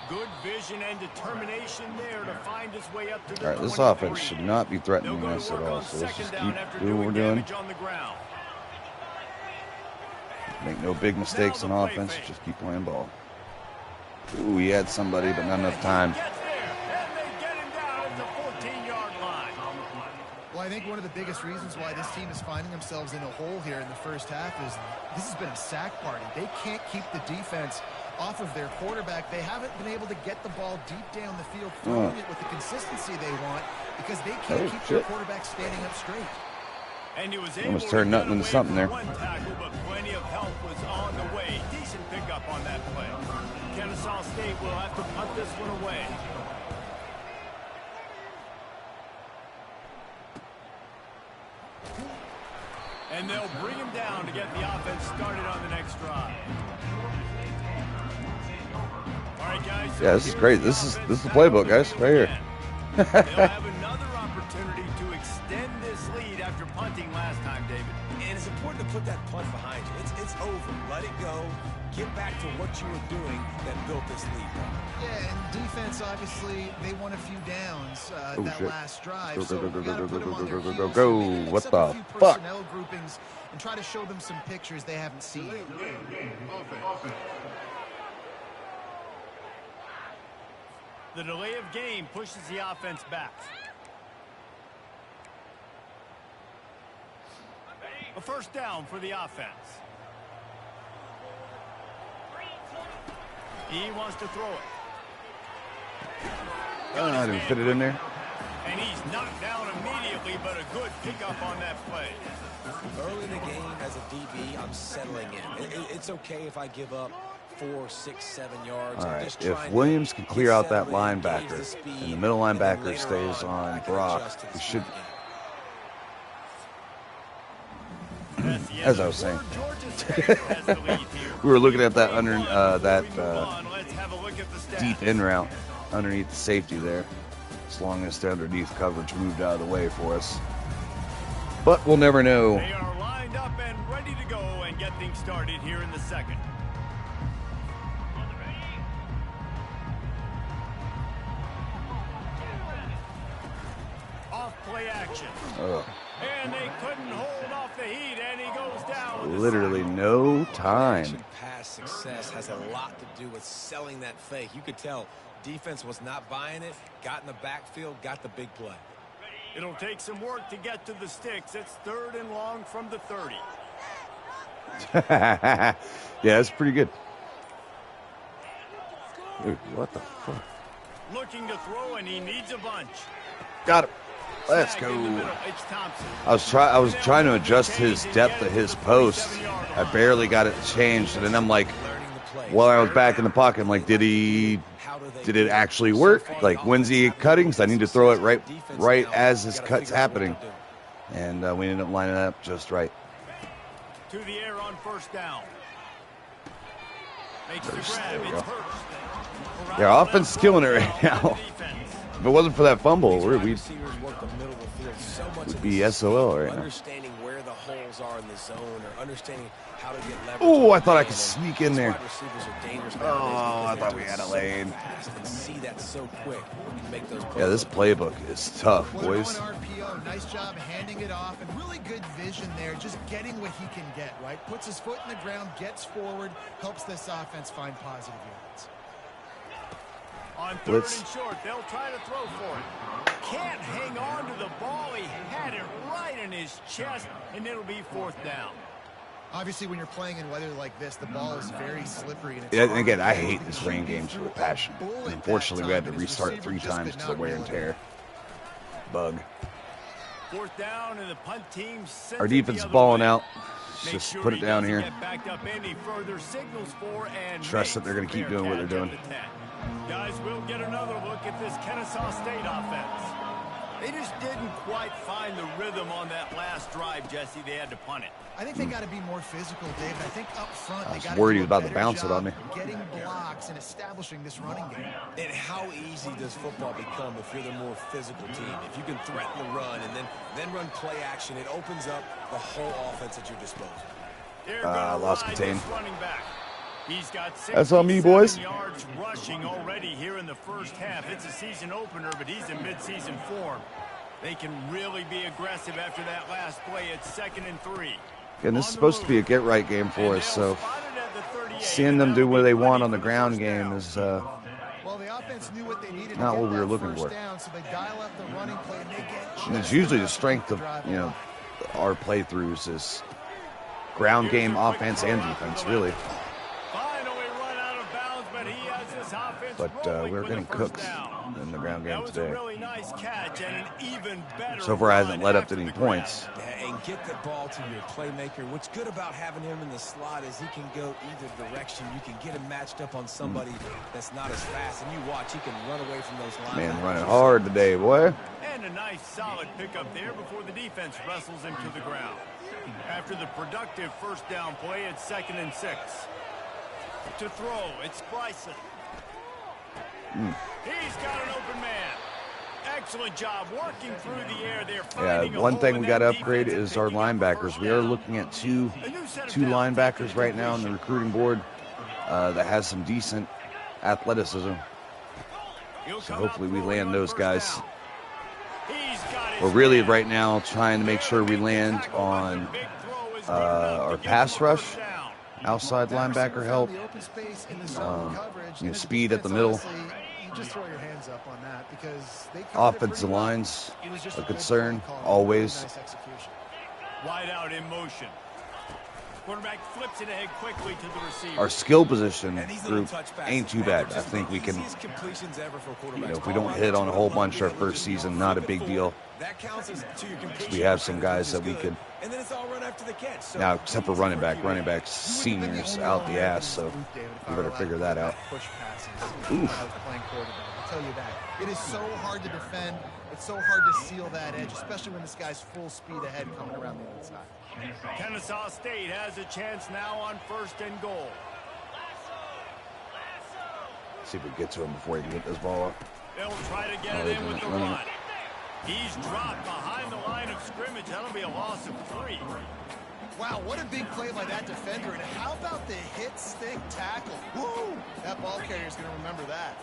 Good vision and determination there to find his way up to the All right, this 23. offense should not be threatening They'll go us to at work all. on So let's second just down keep after doing what we're doing doing. damage on the ground. Make no big mistakes on offense. Just keep playing ball. Ooh, he had somebody, but not enough time. Gets there, and they get him down at the 14-yard line. Well, I think one of the biggest reasons why this team is finding themselves in a hole here in the first half is this has been a sack party. They can't keep the defense off of their quarterback. They haven't been able to get the ball deep down the field, throwing it with the consistency they want because they can't keep their quarterback standing up straight. And he was Almost able turned to nothing get into away something from there. one tackle, but plenty of help was on the way. Decent pickup on that play. Kennesaw State will have to punt this one away. And they'll bring him down to get the offense started on the next drive. All right, guys. So Yeah, this is great. This is the playbook, guys, right here. They'll have another opportunity to extend this lead after punting last time, David. And it's important to put that punt behind you. It's over. Let it go. Get back to what you were doing that built this lead. Yeah, and defense, obviously, they won a few downs that last drive. Go, So go, go, you gotta go, put them go, on their go, go, heels. go, Maybe go. mix What up the a few fuck? personnel groupings and try to show them some pictures they haven't seen. The delay of game pushes the offense back. A first down for the offense. He wants to throw it. I didn't fit it in there. And he's knocked down immediately, but a good pickup on that play. Early in the game, as a DB, I'm settling in. It's okay if I give up 4, 6, 7 yards. All I'm right, just if trying Williams to can get clear out that settled in, gauge linebacker the speed, and the middle and then linebacker later stays I on can Brock, adjust to the we speed should. game. That's the end As of I was the saying. quarter. Georgia Tech has the lead here. We were looking at that under Let's have a look at the stats. deep in route underneath the safety there. As long as the underneath coverage moved out of the way for us. But we'll never know. They are lined up and ready to go and get things started here in the second. Off play action. And they couldn't hold off the heat, and he goes down. with a Literally sack. no time. Action pass success has a lot to do with selling that fake. You could tell defense was not buying it, got in the backfield, got the big play. It'll take some work to get to the sticks. It's 3rd and long from the 30. Yeah, that's pretty good. Dude, what the fuck? Looking to throw, and he needs a bunch. Got it. Let's Snag in the go. middle. It's Thompson. I was trying to adjust his depth of his post. I barely got it changed, and then I'm like, Learning the play. while I was back in the pocket, I'm like, did it actually work? Like, when's he cutting? Because I need to throw it right as his cut's happening. And we ended up lining it up just right. To the air on first down. Makes the There grab. we It's go. Hurst. Yeah, offense is killing it right now. If it wasn't for that fumble, we'd Receivers work the middle of the field so much would of be this SOL right now. understanding where the holes are in the zone or understanding how to get leverage. Oh, on I thought I the could man. sneak in there. Wide receivers are dangerous Oh, nowadays I because thought they're we doing had a so lane. fast and see that so quick and make those Yeah, this playbook is tough, Well, they're boys. going RPO. Nice job handing it off, and really good vision there. Just getting what he can get, right? Puts his foot in the ground, gets forward, helps this offense find positive yards. On 3rd Blitz. and short, they'll try to throw for it. Can't hang on to the ball. He had it right in his chest, and it'll be 4th down. Obviously, when you're playing in weather like this, the ball is very slippery. And it's Yeah, and hard again, to I get hate the this rain QB games through with a passion. bullet And that unfortunately, we had to time, and his restart receiver 3 just times could to the not wear and reel it in. tear. Bug. 4th down, and the punt team sends Our it the defense is other balling way. out. Make Just sure put he it down doesn't here. Get backed up any further signals for and Trust that makes they're gonna the keep doing what they're Bearcats doing. at the 10. Guys, we'll get another look at this Kennesaw State offense. They just didn't quite find the rhythm on that last drive, Jesse. They had to punt it. I think they got to be more physical, David. I think up front they got to worried do he was a about to better bounce it on me. job getting blocks and establishing this running game. And how easy does football become if you're the more physical team? If you can threaten the run and then run play action, it opens up the whole offense at your disposal. Lost contain. He's got That's on me, boys. yards rushing already here in the first half. It's a season opener, but he's in midseason form. They can really be aggressive after that last play. It's 2nd and 3. And this is supposed to be a get-right game for us, so seeing them do what they want on the ground game is Well, the offense knew what they needed not to what we were get looking first for. down, so they dial up the running play and they get And it's usually the strength of, you know, our playthroughs is ground game, offense, and defense, really. But we're getting cooked in the ground game today. So far, I hasn't led up to any points. And get the ball to your playmaker. What's good about having him in the slot is he can go either direction. You can get him matched up on somebody that's not as fast, and you watch, he can run away from those linebackers. Man, running hard today, boy. And a nice solid pickup there before the defense wrestles him to the ground. After the productive first down play, it's 2nd and 6. To throw, it's Bryson. He's got an open man. Excellent job working through the air there. Yeah, one thing we got to upgrade is our linebackers. We are looking at two linebackers right now on the recruiting board that has some decent athleticism. So hopefully we land those guys. We're really right now trying to make sure we land on our pass rush, outside linebacker help, speed at the middle. Just throw your hands up on that because they offensive lines a concern always. Nice execution. Wide out in motion. Quarterback flips it ahead quickly to the receiver. Our skill position group ain't too bad. I think we can, if we don't hit on a whole bunch our first season, not a big deal. We have some guys that we could. Now, except for running back. Running back's seniors out the ass, so we better figure that out. Oof. Playing quarterback, I'll tell you that. It is so hard to defend. It's so hard to seal that edge, especially when this guy's full speed ahead coming around the inside. Kennesaw State has a chance now on 1st and goal. See if we get to him before he can get this ball up. They'll try to get it in with the run. He's dropped behind the line of scrimmage. That'll be a loss of 3. Wow, what a big play by that defender. And how about the hit stick tackle? Woo! That ball carrier's going to remember that.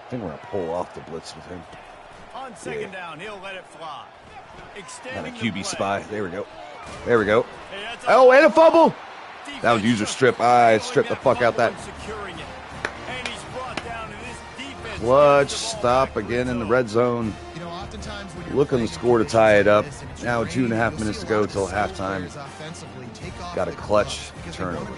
I think we're going to pull off the blitz with him. On 2nd down, he'll let it fly. Got a QB spy. There we go. There we go. Oh, and a fumble. That was user strip. I stripped the fuck out that. Clutch stop again in the red zone. Looking to score to tie it up. Now 2.5 minutes to go till halftime. Got a clutch turnover.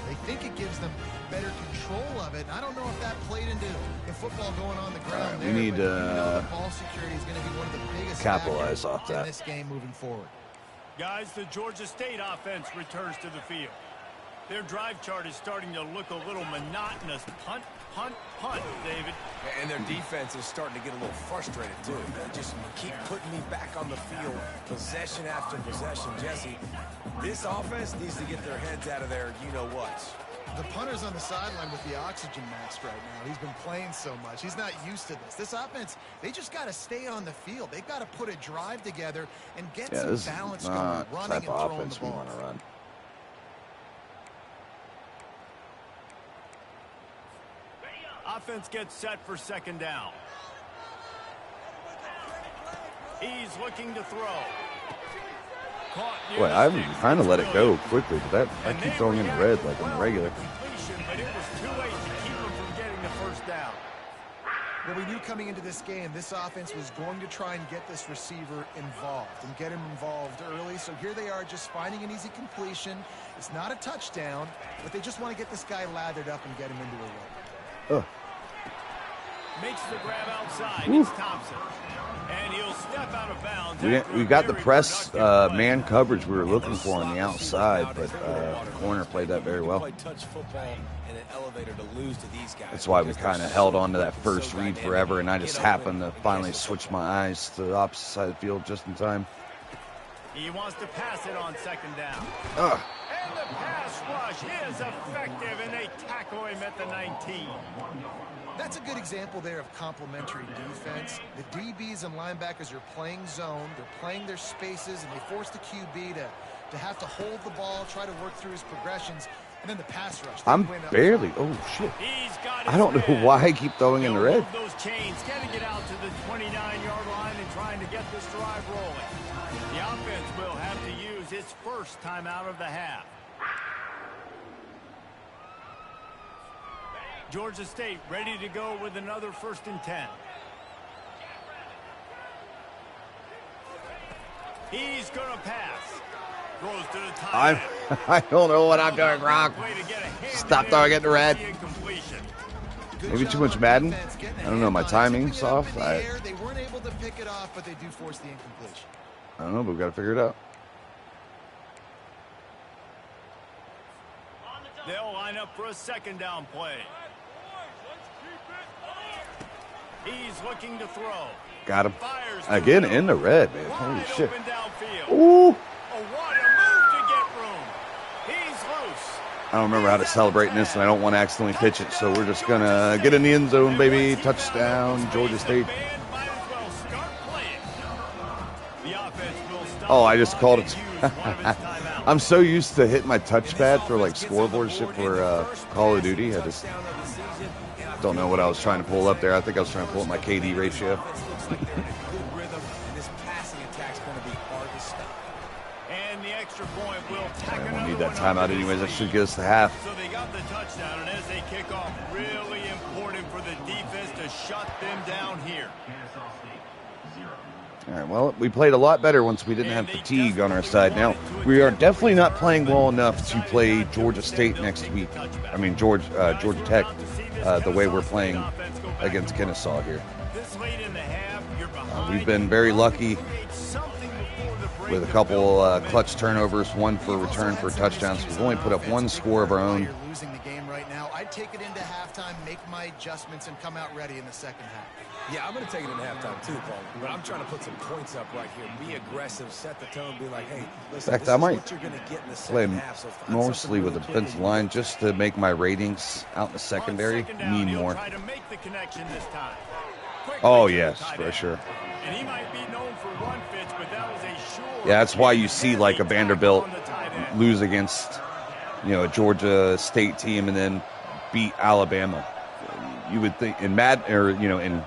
They think it gives them better control of it. I don't know if that played into football going on the ground. We need ball security is going to be one of the biggest capitalize off that in this game moving forward. Guys, the Georgia State offense returns to the field. Their drive chart is starting to look a little monotonous. Punt, punt, punt, David. And their defense is starting to get a little frustrated, too. They just keep putting me back on the field, possession after possession. Jesse, this offense needs to get their heads out of there, you-know-what. The punter's on the sideline with the oxygen mask right now. He's been playing so much. He's not used to this. This offense, they just got to stay on the field. They've got to put a drive together and get some balance going, running and throwing the ball. We want to run. Offense gets set for 2nd down. He's looking to throw. Boy, I'm trying to let it go quickly, but I keep throwing in the red like I'm regular. But it was too late to keep him from getting the first down. Well, we knew coming into this game, this offense was going to try and get this receiver involved and get him involved early. So here they are just finding an easy completion. It's not a touchdown, but they just want to get this guy lathered up and get him into a run. makes the grab outside. It's Thompson. And he'll step out of bounds. We got the press man coverage we were looking for on the outside, but the corner played that very well. That's why we kind of held on to that first read forever, and I just happened to finally switch my eyes to the opposite side of the field just in time. He wants to pass it on second down. And the pass rush is effective, and they tackle him at the 19. That's a good example there of complementary defense. The DBs and linebackers are playing zone. They're playing their spaces, and they force the QB to have to hold the ball, try to work through his progressions. And then the pass rush. I'm barely. Oh, shit. I don't know why I keep throwing in the red. Those chains, getting it out to the 29-yard line and trying to get this drive rolling. The offense will have to use its first timeout of the half. Georgia State ready to go with another 1st and 10. He's going to pass. Throws to the tight end. I don't know what I'm doing wrong. Stop throwing it in the red. Maybe too much Madden. I don't know. My timing's off. They weren't able to pick it off, but they do force the incompletion. I don't know, but we've got to figure it out. They'll line up for a 2nd down play. He's looking to throw. Got him. Again in the red, man. Holy shit. Ooh. Oh, what a move to get room. He's loose. I don't remember how to celebrate in this, and I don't want to accidentally pitch it, so we're just going to get in the end zone, baby. Touchdown, Georgia State. Oh, I just called it. I'm so used to hitting my touchpad for, like, scoreboard shit for Call of Duty. I just don't know what I was trying to pull up there. I think I was trying to pull up my KD ratio. And we'll need that timeout anyways. That should get us to half. So they got the touchdown, and as they kick off, really important for the defense to shut them down here. All right, well, we played a lot better once we didn't have fatigue on our side. Now, we are definitely not playing well enough to play Georgia State next week. I mean, Georgia Tech, the way we're playing against Kennesaw here. We've been very lucky with a couple clutch turnovers, one for return for touchdowns. We've only put up one score of our own. You're losing the game right now. I'd take it into halftime, make my adjustments, and come out ready in the second half. Yeah, I'm going to take it into halftime too, Paul. But I'm trying to put some points up right here. Be aggressive, set the tone, be like, hey, listen, in fact, I might play mostly with the defensive line just to make my ratings out in the secondary mean more. Oh, yes, for sure. And he might be known for one pitch, but that was a sure. Yeah, that's why you see like a Vanderbilt lose against, a Georgia State team and then beat Alabama. You would think in in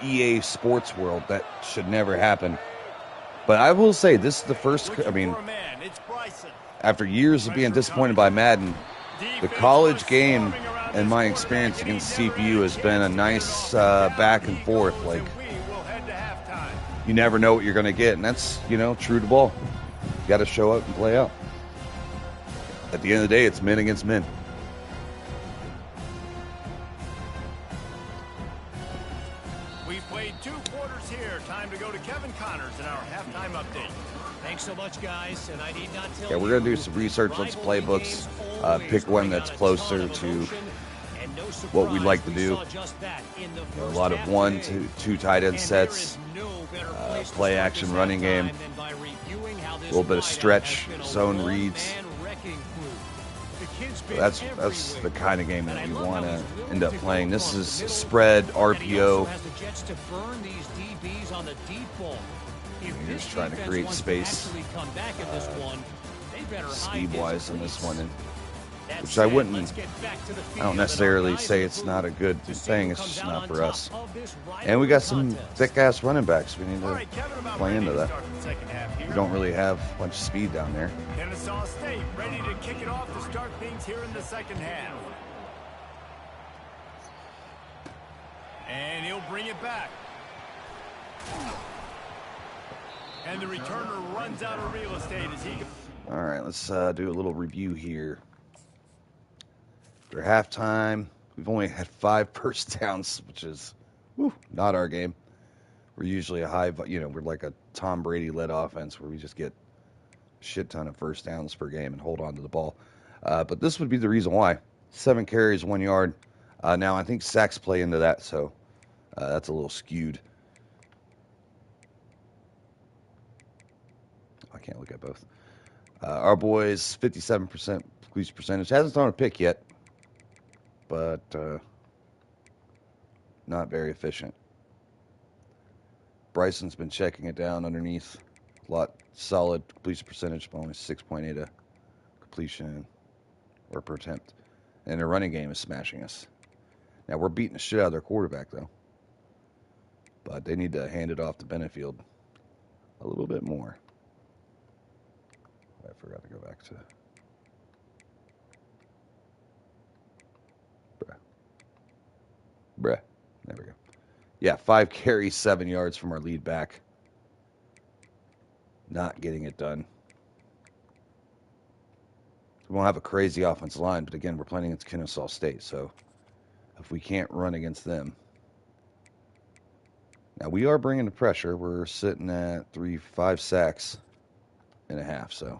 EA Sports world that should never happen. But I will say this is the first. I mean, after years of being disappointed by Madden, the college game and my experience against CPU has been a nice back and forth. Like, you never know what you're going to get, and that's, true to ball. You got to show up and play out. At the end of the day, it's men against men. We've played 2 quarters here. Time to go to Kevin Connors in our halftime update. Thanks so much, guys. And I need not tell Yeah, we're going to do some research on some playbooks. Pick one that's closer to what we'd like to do. A lot of 1 to 2 tight end sets, play action running game, a little bit of stretch, zone reads. That's the kind of game that we want to end up playing. This is spread RPO. You're just trying to create space speed-wise in this one. Which I don't necessarily say it's not a good thing. It's just not for us. And we got some thick-ass running backs. We need to play into that. We don't really have much speed down there. Kennesaw State ready to kick it off to start things here in the second half. And he'll bring it back. And the returner runs out of real estate as he goes. All right, let's do a little review here. After halftime, we've only had 5 first downs, which is not our game. We're usually we're like a Tom Brady-led offense where we just get a shit ton of first downs per game and hold on to the ball. But this would be the reason why. 7 carries, 1 yard. Now, I think sacks play into that, so that's a little skewed. I can't look at both. Our boys, 57% completion percentage. Hasn't thrown a pick yet, but not very efficient. Bryson's been checking it down underneath. A lot solid completion percentage, but only 6.8 completion or per attempt. And their running game is smashing us. Now, we're beating the shit out of their quarterback, though. But they need to hand it off to Benefield a little bit more. I forgot to go back to... Bruh. There we go. Yeah, 5 carries, 7 yards from our lead back. Not getting it done. We won't have a crazy offensive line, but again, we're playing against Kennesaw State, so if we can't run against them. Now, we are bringing the pressure. We're sitting at 5 sacks and a half, so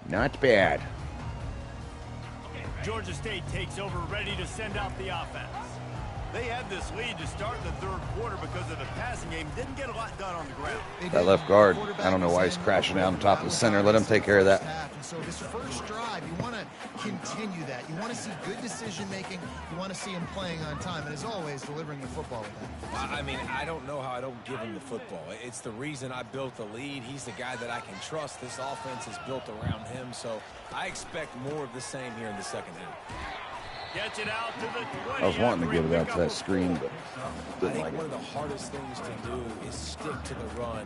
not bad. Georgia State takes over, ready to send out the offense. They had this lead to start the third quarter because of the passing game. Didn't get a lot done on the ground. That left guard, I don't know why he's crashing down on top of the center. Let him take care of that. And so this first drive, you want to continue that. You want to see good decision-making. You want to see him playing on time. And as always, delivering the football with that. I mean, I don't know how I don't give him the football. It's the reason I built the lead. He's the guy that I can trust. This offense is built around him. So I expect more of the same here in the second half. Gets it out to the 20. I was wanting to get it out to that screen, but didn't like it. One of the hardest things to do is stick to the run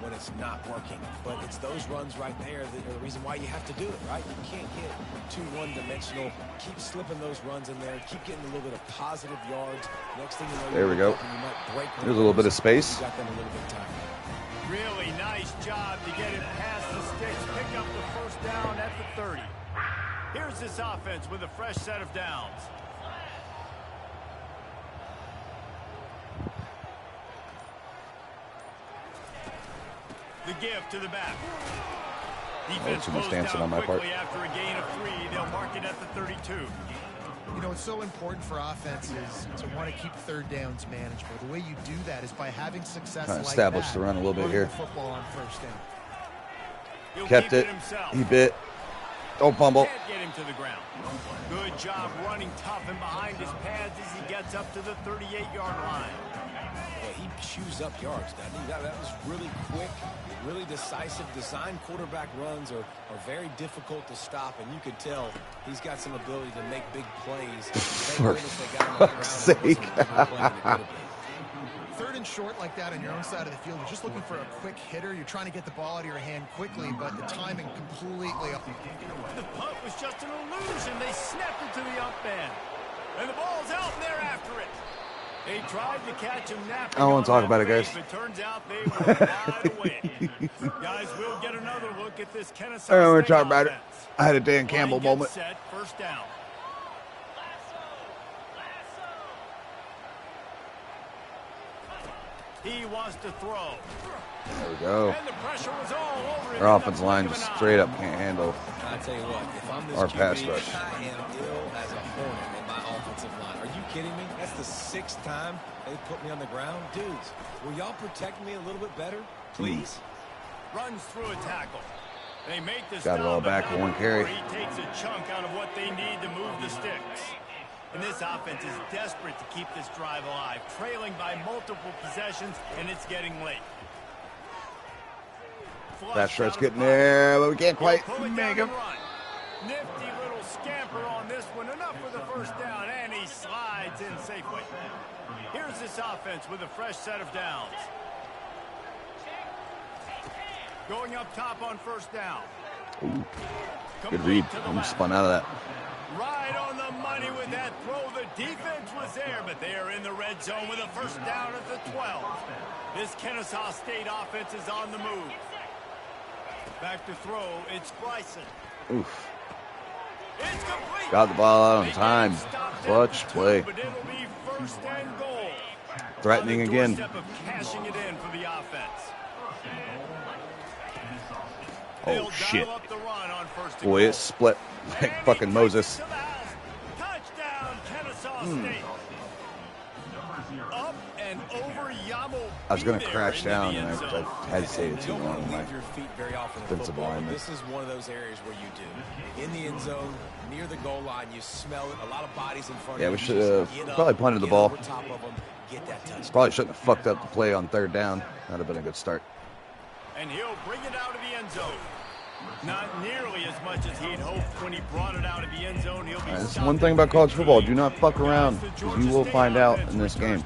when it's not working. But it's those runs right there that are the reason why you have to do it, right? You can't get too one-dimensional. Keep slipping those runs in there. Keep getting a little bit of positive yards. Next thing you know, there we go. There's a little bit of space. You got them a little bit of time. Really nice job to get it past the sticks. Pick up the first down at the 30. Here's this offense with a fresh set of downs. The give to the back. Defense too much goes dancing down on my part. quickly after a gain of 3. They'll mark it at the 32. You know, it's so important for offenses to want to keep third downs manageable. The way you do that is by having success Trying to like establish that. the run a little bit here. Football on first down. He'll Kept keep it. himself. He bit. Don't fumble. Can't get him to the ground. Good job running tough and behind his pads as he gets up to the 38-yard line. Yeah, he chews up yards, doesn't he? That was really quick, really decisive. Design quarterback runs are very difficult to stop, and you could tell he's got some ability to make big plays. For fuck's sake. Third and short like that on your own side of the field, you're just looking for a quick hitter. You're trying to get the ball out of your hand quickly, but the timing completely off. The punt was just an illusion. They snapped it to the up end. And the ball's out, and they're after it. They tried to catch him napping. I don't want to talk about it, guys. It turns out they were wide away. Guys, we'll get another look at this Kennesaw I don't want State to talk about it. offense. I had a Dan Campbell Line moment. gets set, first down. He wants to throw. There we go. And the pressure was all over him. Our offensive line just straight up can't handle I tell you what, if I'm this our QB, pass rush. I am ill as a hornet in my offensive line. Are you kidding me? That's the 6th time they put me on the ground. Dudes, will y'all protect me a little bit better, please? Runs through a tackle. They make the Got it all back for one carry. He takes a chunk out of what they need to move the sticks. And this offense is desperate to keep this drive alive, trailing by multiple possessions, and it's getting late. That shot's getting there, but we can't quite make him. Nifty little scamper on this one. Enough for the first down, and he slides in safely. Here's this offense with a fresh set of downs. Going up top on first down. Ooh, good read. I'm spun out of that. Right on the money with that throw. The defense was there, but they are in the red zone with a first down at the 12. This Kennesaw State offense is on the move. Back to throw. It's Bryson. Oof. It's complete. Got the ball out on time. Clutch play. But it'll be first and goal. Threatening again. Step of cashing it in for the offense. Oh, shit. Up the run on first Boy, it split like fucking Moses. Touchdown, Kennesaw State. Up and over Yamo. I was going to crash down, and I hesitated too long. Leave your feet very often in football. This is one of those areas where you do. In the end zone, near the goal line, you smell it. A lot of bodies in front of you. Yeah, we should have probably punted the ball. Probably shouldn't have fucked up the play on third down. That would have been a good start. And he'll bring it out of the end zone. Not nearly as much as he'd hoped when he brought it out of the end zone. He'll be That's one thing about college football. Do not fuck around, because you will find out in this game.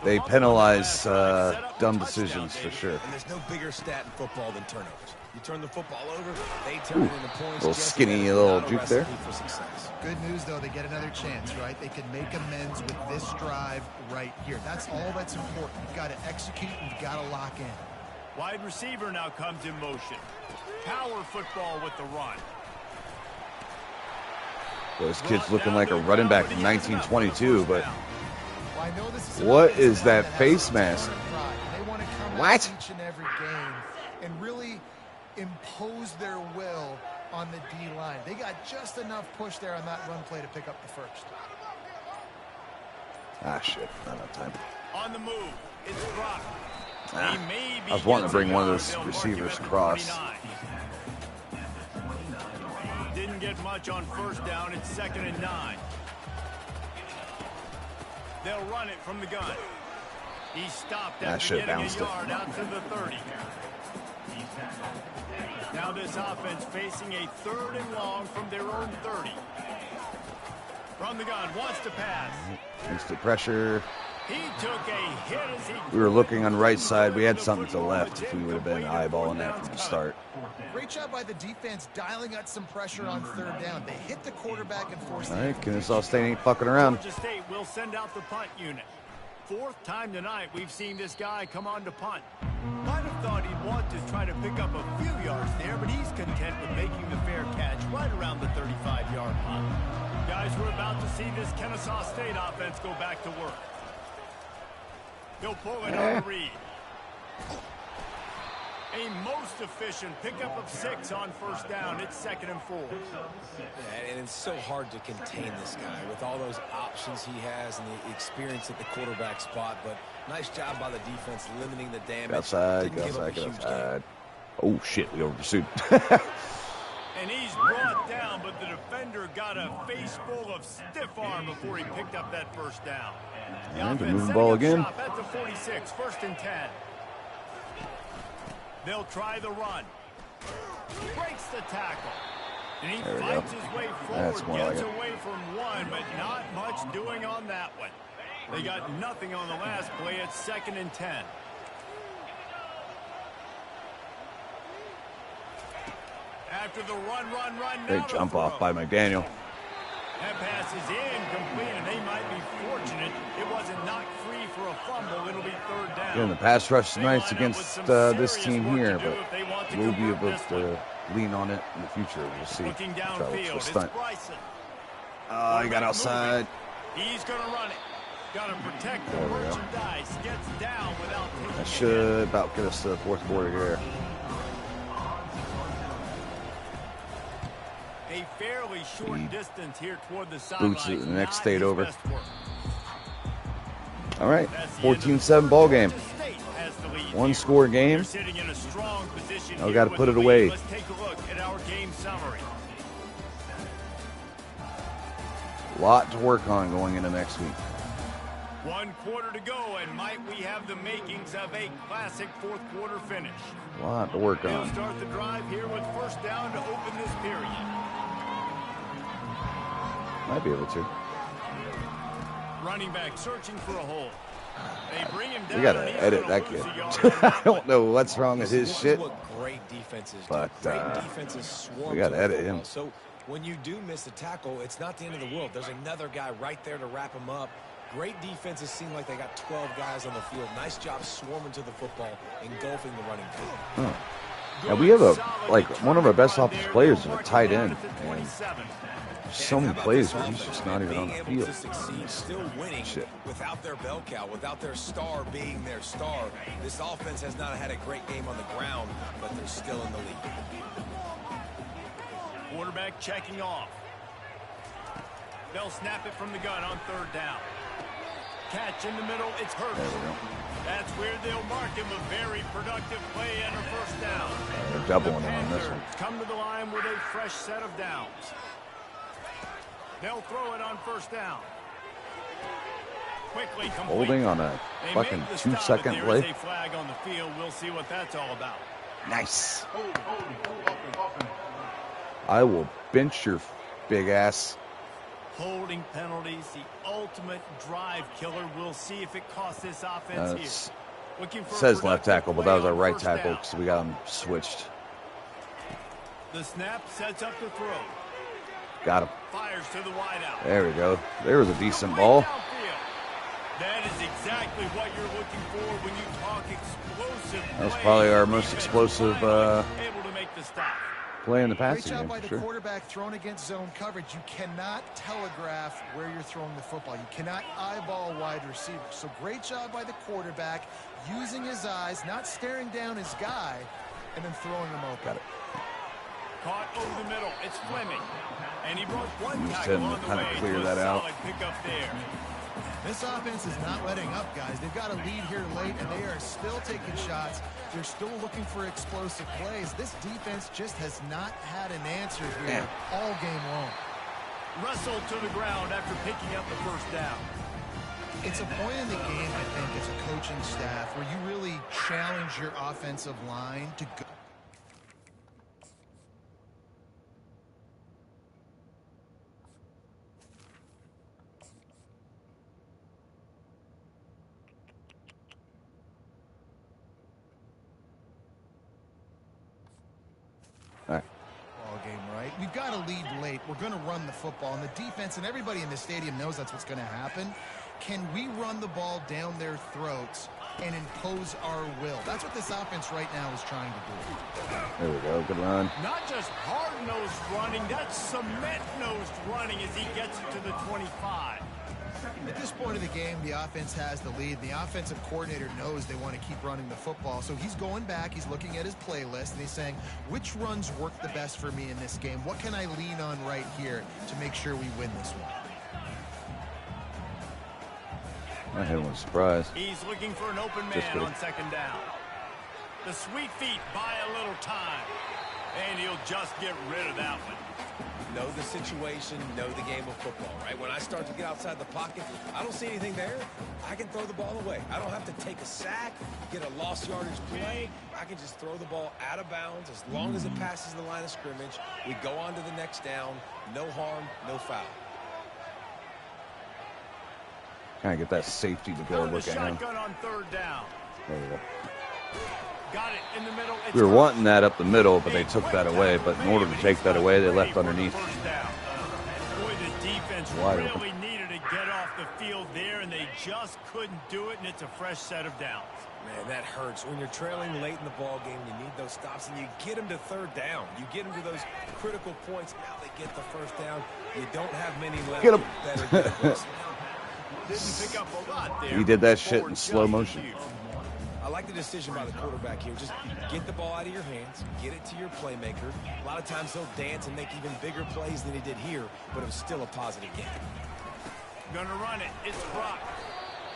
They penalize dumb decisions for sure. And there's no bigger stat in football than turnovers. You turn the football over, they turn it into points. Little skinny little juke there. Good news, though, they get another chance, right? They can make amends with this drive right here. That's all that's important. You've got to execute, and you've got to lock in. Wide receiver now comes in motion. Power football with the run. Well, this kid's looking like a running back from 1922, but what is that face mask? They want to come what? out each and every game and really impose their will on the D-line. They got just enough push there on that run play to pick up the first. Ah, shit. Not enough time. On the move. It's dropped. I was wanting to bring one of those receivers across. Didn't get much on first down. It's 2nd and 9. They'll run it from the gun. He stopped after getting a yard out to the 30. Now this offense facing a 3rd and long from their own 30. From the gun, wants to pass. Instant pressure. He took a hit as he... We were looking on the right side. We had something to the left if we would have been eyeballing that from the start. Great job by the defense dialing out some pressure on 3rd down. They hit the quarterback and forced All right, Kennesaw State ain't fucking around. Georgia State will send out the punt unit. 4th time tonight we've seen this guy come on to punt. Might have thought he'd want to try to pick up a few yards there, but he's content with making the fair catch right around the 35-yard line. Guys, we're about to see this Kennesaw State offense go back to work. He'll pull it on Reed. A most efficient pickup of 6 on first down. It's 2nd and 4. Yeah, and it's so hard to contain this guy with all those options he has and the experience at the quarterback spot. But nice job by the defense limiting the damage. Outside, go outside. Oh, shit, we over pursued. And he's brought down, but the defender got a face full of stiff arm before he picked up that first down. And they're moving the ball again. At the 46, 1st and 10. They'll try the run. Breaks the tackle. And he fights his way forward, gets away from one, but not much doing on that one. They got nothing on the last play. It's 2nd and 10. After the run. Big jump off by McDaniel. That pass is incomplete, and they might be fortunate it wasn't knocked free for a fumble. It'll be 3rd down. Again, the pass rush is nice against this team here, but we'll be able to lean on it in the future. We'll see. Looking downfield, it's Bryson. He got outside. He's going to run it. Got to protect the merchandise. Gets down without taking. That should about get us to the 4th quarter here. A fairly short distance here toward the sideline. Boots it the next state over. All right, 14-7 ball game. 1-score game. Now we got to put it away. Let's take a look at our game summary. A lot to work on going into next week. 1 quarter to go, and might we have the makings of a classic 4th quarter finish. A lot to work He'll on. start the drive here with first down to open this period. Might be able to. Running back searching for a hole. They bring him down. We gotta edit that kid. I don't know what's wrong with his shit. What great defenses do. But great defenses swarm. we gotta edit him. So when you do miss a tackle, it's not the end of the world. There's another guy right there to wrap him up. Great defenses seem like they got 12 guys on the field. Nice job swarming to the football, engulfing the running game. Yeah, we have one of our best offensive players is a tight end. And So many plays where he's just not even on the being able field. to succeed, still winning without their bell cow, without their star being their star. This offense has not had a great game on the ground, but they're still in the lead. Quarterback checking off. They'll snap it from the gun on 3rd down. Catch in the middle, it's Hurts. There we go. That's where they'll mark him a very productive play and a 1st down. They're doubling him on this one. Come to the line with a fresh set of downs. They'll throw it on 1st down. Quickly complete. Holding on a fucking 2-second play. There is a flag on the field. We'll see what that's all about. Nice. I will bench your big ass. Holding penalties, the ultimate drive killer. We'll see if it costs this offense here. Looking for says left tackle, but that was our right tackle because we got him switched. The snap sets up the throw. Got him. Fires to the wideout. There we go. There was a decent ball. That is exactly what you're looking for when you talk explosive. That was probably our most explosive able to make the stop. play in the Great passing job game. by the Sure. quarterback thrown against zone coverage. You cannot telegraph where you're throwing the football. You cannot eyeball wide receivers. So great job by the quarterback using his eyes, not staring down his guy, and then throwing him open. Got it. Caught over the middle. It's Fleming. And he brought one Used tackle him to on the kinda way clear to a that out. solid pickup there. This offense is not letting up, guys. They've got a lead here late, and they are still taking shots. They're still looking for explosive plays. This defense just has not had an answer here all game long. Wrestled to the ground after picking up the 1st down. It's a point in the game, I think, as a coaching staff, where you really challenge your offensive line to go. Game, right? We've got to lead late. We're going to run the football, and the defense and everybody in the stadium knows that's what's going to happen. Can we run the ball down their throats and impose our will? That's what this offense right now is trying to do. There we go. Good run. Not just hard-nosed running, that's cement-nosed running as he gets it to the 25. At this point of the game, the offense has the lead. The offensive coordinator knows they want to keep running the football. So he's going back, he's looking at his playlist, and he's saying, which runs work the best for me in this game? What can I lean on right here to make sure we win this one? I had one surprise. He's looking for an open man on 2nd down. The sweet feet buy a little time, and he'll just get rid of that one. Know the situation, know the game of football, right? When I start to get outside the pocket, I don't see anything there. I can throw the ball away. I don't have to take a sack, get a lost yardage play. I can just throw the ball out of bounds as long as it passes the line of scrimmage. We go on to the next down. No harm, no foul. Kind of get that safety to go look at him. Shotgun on 3rd down. There we go. Got it in the middle. We were wanting that up the middle, but they took that away. But in order to take that away, they left underneath. Boy, the defense really needed to get off the field there, and they just couldn't do it, and it's a fresh set of downs. Man, that hurts. When you're trailing late in the ball game, you need those stops, and you get them to 3rd down. You get them to those critical points. Now they get the 1st down. You don't have many left. Get him. Didn't pick up a lot there. He did that shit in slow motion. I like the decision by the quarterback here. Just get the ball out of your hands, get it to your playmaker. A lot of times he'll dance and make even bigger plays than he did here, but it was still a positive game. Gonna run it. It's Brock.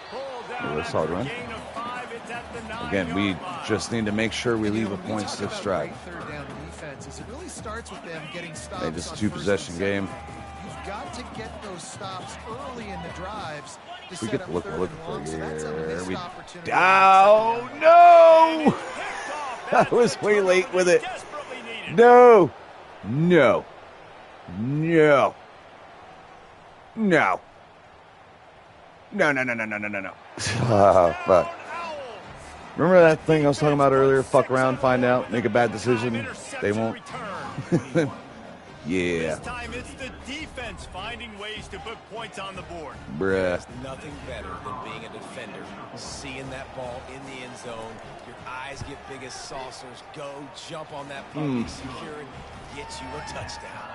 Pull down That's hard run. Gain of 5. It's at the 9-yard Again, we line. just need to make sure we leave the points to stride. 3rd down defenses. It really starts with them getting stops. They just on 2 possession 1st and game. 2nd. You've got to get those stops early in the drives. We get to look for here. We Oh no! I was way late with it. No, no, no, no, no, no, no, no, no, no, no. Oh, fuck. Remember that thing I was talking about earlier? Fuck around, find out, make a bad decision. They won't. Yeah. This time it's the defense finding ways to put points on the board. Bruh. There's nothing better than being a defender, seeing that ball in the end zone. Your eyes get big as saucers. Go jump on that puppy, secure it, get you a touchdown.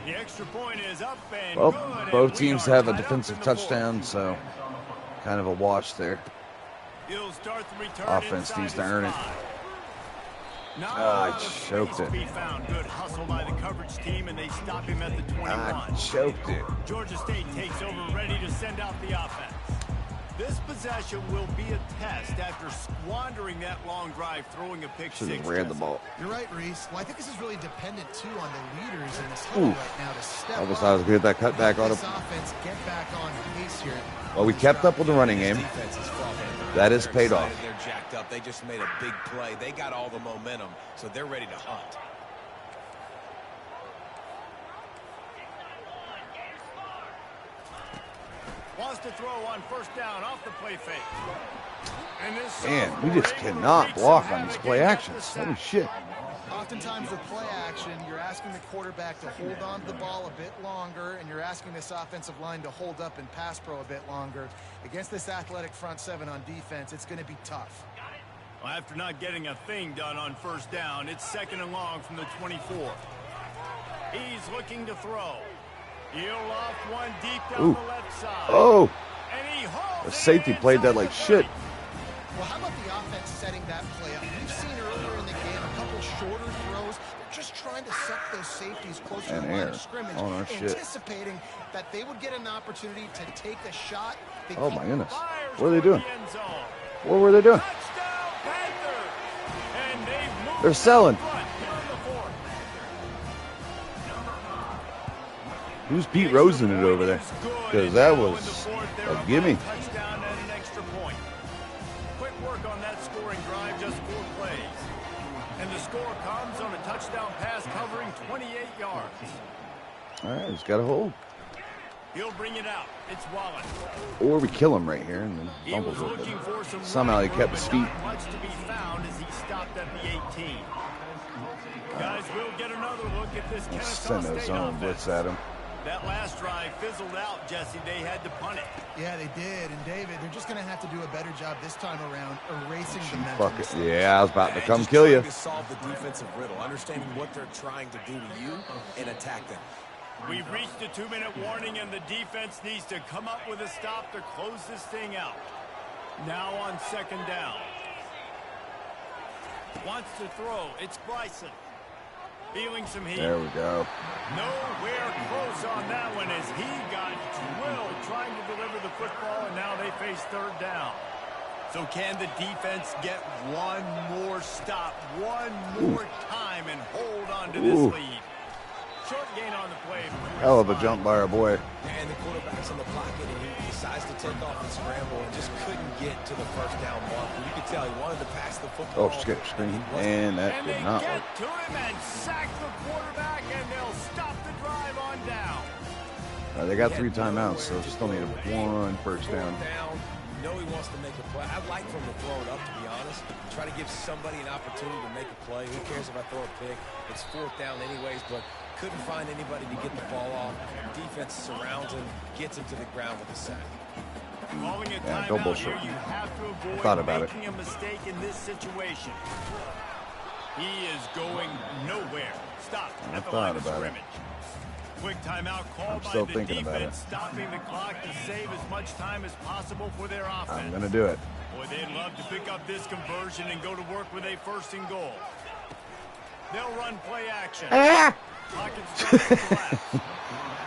The extra point is up and Well, good, both and teams we are have a tied up defensive in the fourth. touchdown, so kind of a wash there. He'll start the return Offense inside needs to his earn it. 5. Not Ah, a I lot of choked space it. to be found. Good hustle by the coverage team, and they stop him at the 21. I choked it. Georgia State takes over, ready to send out the offense. This possession will be a test after squandering that long drive, throwing a pick Should six. have ran the ball. You're right, Reese. Well, I think this is really dependent, too, on the leaders in this huddle right now to step I was up good at that cutback on this him. offense get back on pace here. Well, we kept up with the running game. That has paid off. They're jacked up. They just made a big play. They got all the momentum, so they're ready to hunt. Wants to throw on first down off the play fake. And this Man, we just cannot block on these play actions. Holy shit. Oftentimes with play action, you're asking the quarterback to hold on to the ball a bit longer, and you're asking this offensive line to hold up and pass pro a bit longer. Against this athletic front seven on defense, it's going to be tough. Well, after not getting a thing done on first down, it's 2nd and long from the 24. He's looking to throw. He'll off one deep down the left side. Oh, And he hauls the it safety played that inside like the shit. 30. Well, how about the offense setting that play up? We've seen earlier in the game a couple shorter throws. They're just trying to set those safeties closer to And the line air. of scrimmage, Oh, no shit. anticipating that they would get an opportunity to take a shot. They Oh keep my goodness. Fires What are they toward doing? the end zone. What were they doing? Touchdown, Panthers! And they've moved They're selling. front here in the fourth. Who's Pete Rosen it over there? Because that was a gimme. Touchdown and an extra point. Quick work on that scoring drive, just 4 plays. And the score comes on a touchdown pass covering 28 yards. All right, he's got a hold. He'll bring it out. It's Wallace. Or we kill him right here and then He fumbles was it. looking for some Somehow he running kept room, his but feet. not much to be found as he stopped at the 18. Guys, we'll get another look at this Let's Kennesaw send a State zone offense. blitz at him. That last drive fizzled out, Jesse. They had to punt it. Yeah, they did. And David, they're just going to have to do a better job this time around erasing the mental Fuck it. mistakes. Yeah, I was about to And come just kill you. trying to solve the defensive riddle, understanding what they're trying to do to you and attack them. We've reached a 2-minute warning, and the defense needs to come up with a stop to close this thing out. Now on 2nd down. Wants to throw. It's Bryson. Feeling some heat. There we go. Nowhere close on that one as he got drilled trying to deliver the football, and now they face 3rd down. So can the defense get one more stop, one more time, and hold on to this lead? Short gain on the play. Hell of a jump by our boy. And the quarterback's in the pocket, and he decides to take off and scramble and just couldn't get to the first down mark. You could tell he wanted to pass the football. Oh, skip screen. And that And did they not get work. to him and sack the quarterback, and they'll stop the drive on down. They got 3 timeouts, so still need 1 first down. You know he wants to make a play. I'd like for him to throw it up, to be honest. Try to give somebody an opportunity to make a play. Who cares if I throw a pick? It's 4th down anyways, but couldn't find anybody to get the ball off. Defense surrounds him, gets him to the ground with a sack. Calling a Yeah, timeout don't bullshit. here, you have to avoid Thought about it. making a mistake in this situation. He is going nowhere. Stop I at the thought line of about it. scrimmage. Quick timeout called by still the thinking about defense, stopping the clock to save as much time as possible for their offense. I'm going to do it. Boy, they'd love to pick up this conversion and go to work with a 1st and goal. They'll run play action. Pocket starts to the left.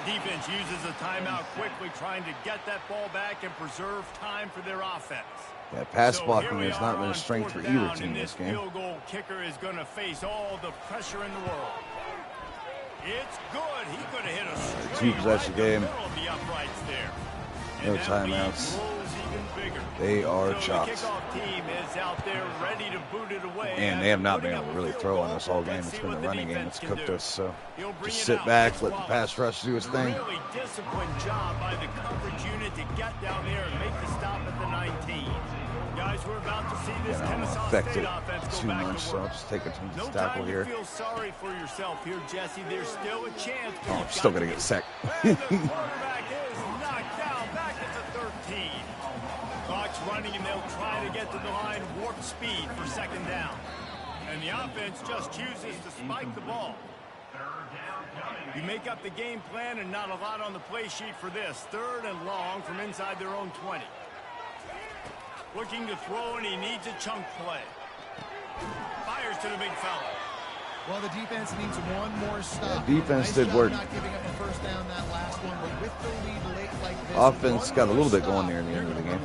Defense uses a timeout quickly, trying to get that ball back and preserve time for their offense. Yeah, pass So blocking here we has not are been a on strength for 4th either down, team and this this game. field goal kicker is going to face all the pressure in the world. It's good. He could have hit a straight possession right in game. the middle of the uprights there. No And that lead timeouts. grows even bigger. They are So chopped. the kickoff team is out there ready to boot it away. Man, they have not been able to really throw on us all game. It's been the running game that's cooked us. So just sit back, let the pass rush do its thing. Really disciplined job by the coverage unit to get down there and make the stop at the 19. Guys, we're about to see this I don't Kennesaw affect State it offense too go back much, to so I'll work. just take a No tackle time here. to feel sorry for yourself here, Jesse. There's still a chance. Oh, I'm still going to get sacked. And the quarterback is knocked down back at the 13. Clock's running, and they'll try to get to the line warp speed for 2nd down. And the offense just chooses to spike the ball. You make up the game plan and not a lot on the play sheet for this. 3rd and long from inside their own 20. Looking to throw, and he needs a chunk play. Fires to the big fella. Well, the defense needs one more stop. Yeah, defense did work. Not giving up a first down that last one, but with the lead late like this, Offense got a little bit going there in the end of the game.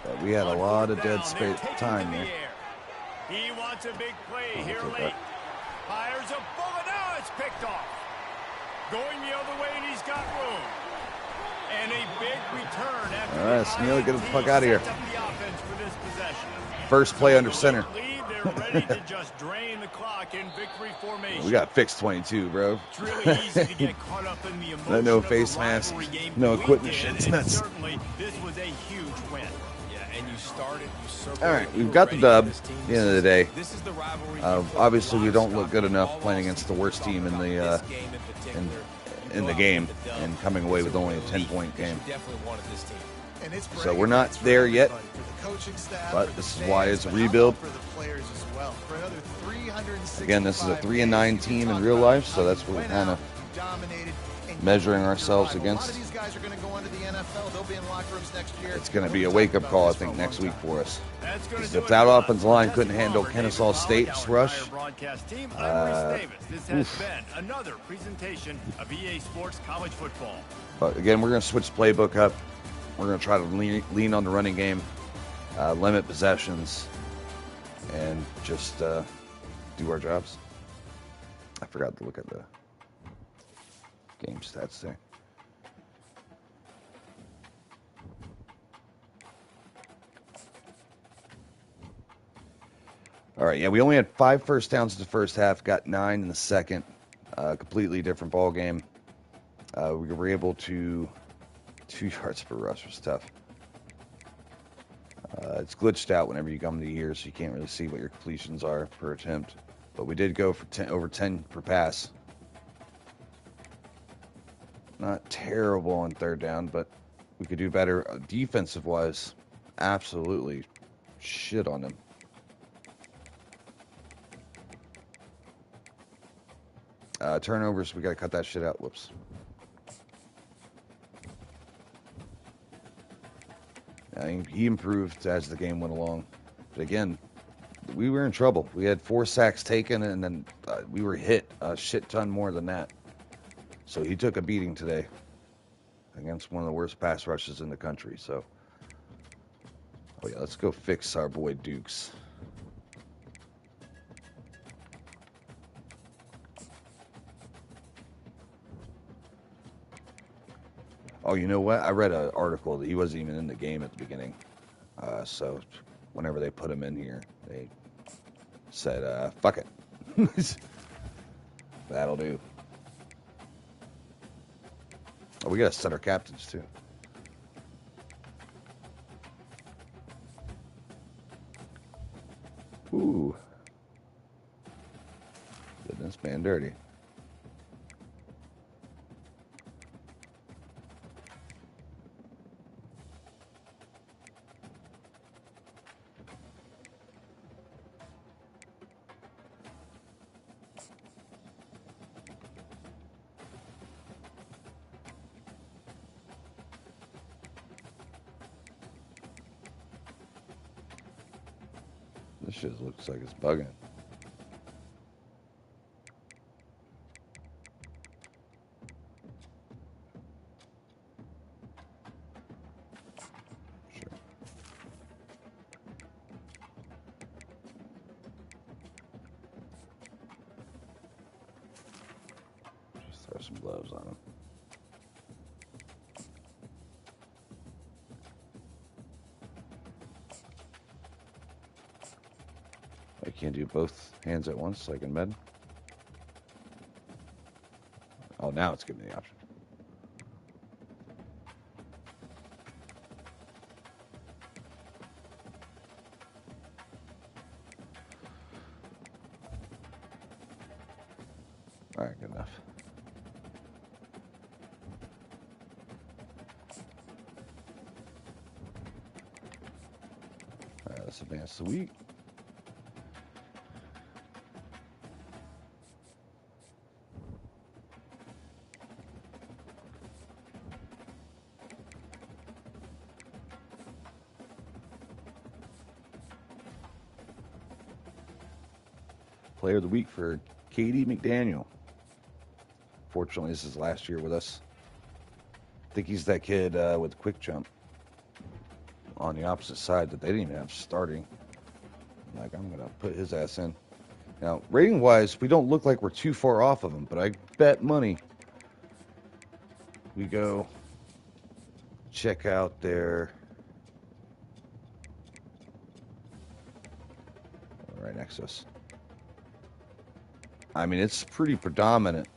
But we had a lot of dead space time there. He wants a big play here late. Fires a bullet. Now it's picked off. Going the other way, and he's got room. And a big return after all right, Sneal, get the fuck out of here. First play under center. They're ready to just drain the clock in victory formation. We got fixed 22, bro. It's really easy to get caught up in the emotion no of face the mask, rivalry game. no We equipment did, shit. and Nuts. certainly this was a huge win. Yeah, and you started, you circled. All right, you we've were got the ready dub for this team. at the end of the day. This is the rivalry. Obviously, we don't look good enough playing against the worst team in the game and coming away with only a 10-point game. So we're not there yet, but this is why it's a rebuild. Again, this is a 3-9 team in real life, so that's what we're kind of measuring ourselves against. It's going to be a wake-up call, I think, next week for us. If that offensive line couldn't handle Kennesaw State's rush, This has been another presentation of EA Sports College Football. But again, we're going to switch the playbook up. We're going to try to lean on the running game, limit possessions, and just do our jobs. I forgot to look at the game stats there. All right, yeah, we only had 5 first downs in the first half, got 9 in the second. Completely different ball game. We were able to 2 yards per rush was tough. It's glitched out whenever you come to here, so you can't really see what your completions are per attempt. But we did go for over 10 per pass. Not terrible on 3rd down, but we could do better defensive-wise. Absolutely shit on them. Turnovers, we got to cut that shit out. Whoops. He improved as the game went along. But again, we were in trouble. We had 4 sacks taken, and then we were hit a shit ton more than that. So he took a beating today against one of the worst pass rushes in the country. So, oh yeah, let's go fix our boy Dukes. Oh, you know what? I read an article that he wasn't even in the game at the beginning. So whenever they put him in here, they said, fuck it. That'll do. Oh, we got to set our captains, too. Ooh. Did this man dirty. This shit looks like it's bugging. Sure. Just throw some gloves on him. I can't do both hands at once like in med. Oh, now it's giving me the option. All right, good enough. All right, let's advance the week. Player of the week for Katie McDaniel. Fortunately, this is last year with us. I think he's that kid with the quick jump on the opposite side that they didn't even have starting. Like, I'm going to put his ass in. Now, rating-wise, we don't look like we're too far off of him, but I bet money we go check out their... right next to us. I mean, it's pretty predominant.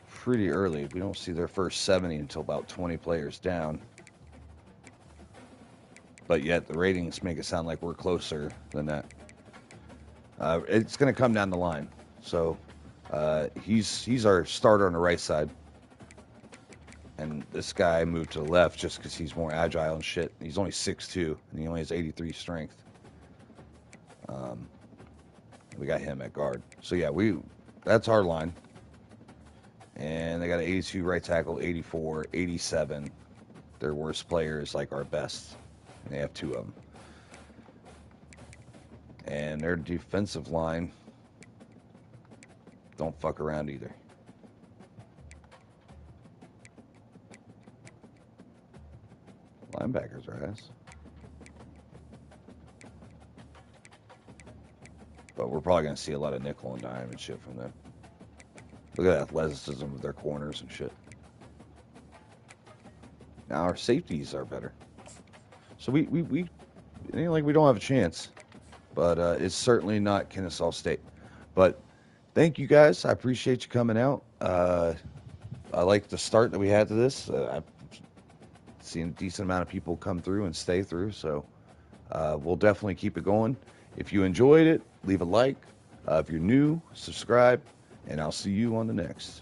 Pretty early. We don't see their first 70 until about 20 players down. But yet, the ratings make it sound like we're closer than that. It's going to come down the line. So, he's our starter on the right side. And this guy moved to the left just because he's more agile and shit. He's only 6'2", and he only has 83 strength. We got him at guard. So, yeah, that's our line. And they got an 82 right tackle, 84, 87. Their worst player is like our best. And they have two of them. And their defensive line don't fuck around either. Linebackers are ass. But we're probably going to see a lot of nickel and dime and shit from them. Look at the athleticism of their corners and shit. Now our safeties are better. So we it ain't like we don't have a chance. But it's certainly not Kennesaw State. But thank you guys. I appreciate you coming out. I like the start that we had to this. I've seen a decent amount of people come through and stay through. So we'll definitely keep it going. If you enjoyed it, leave a like. If you're new, subscribe. And I'll see you on the next.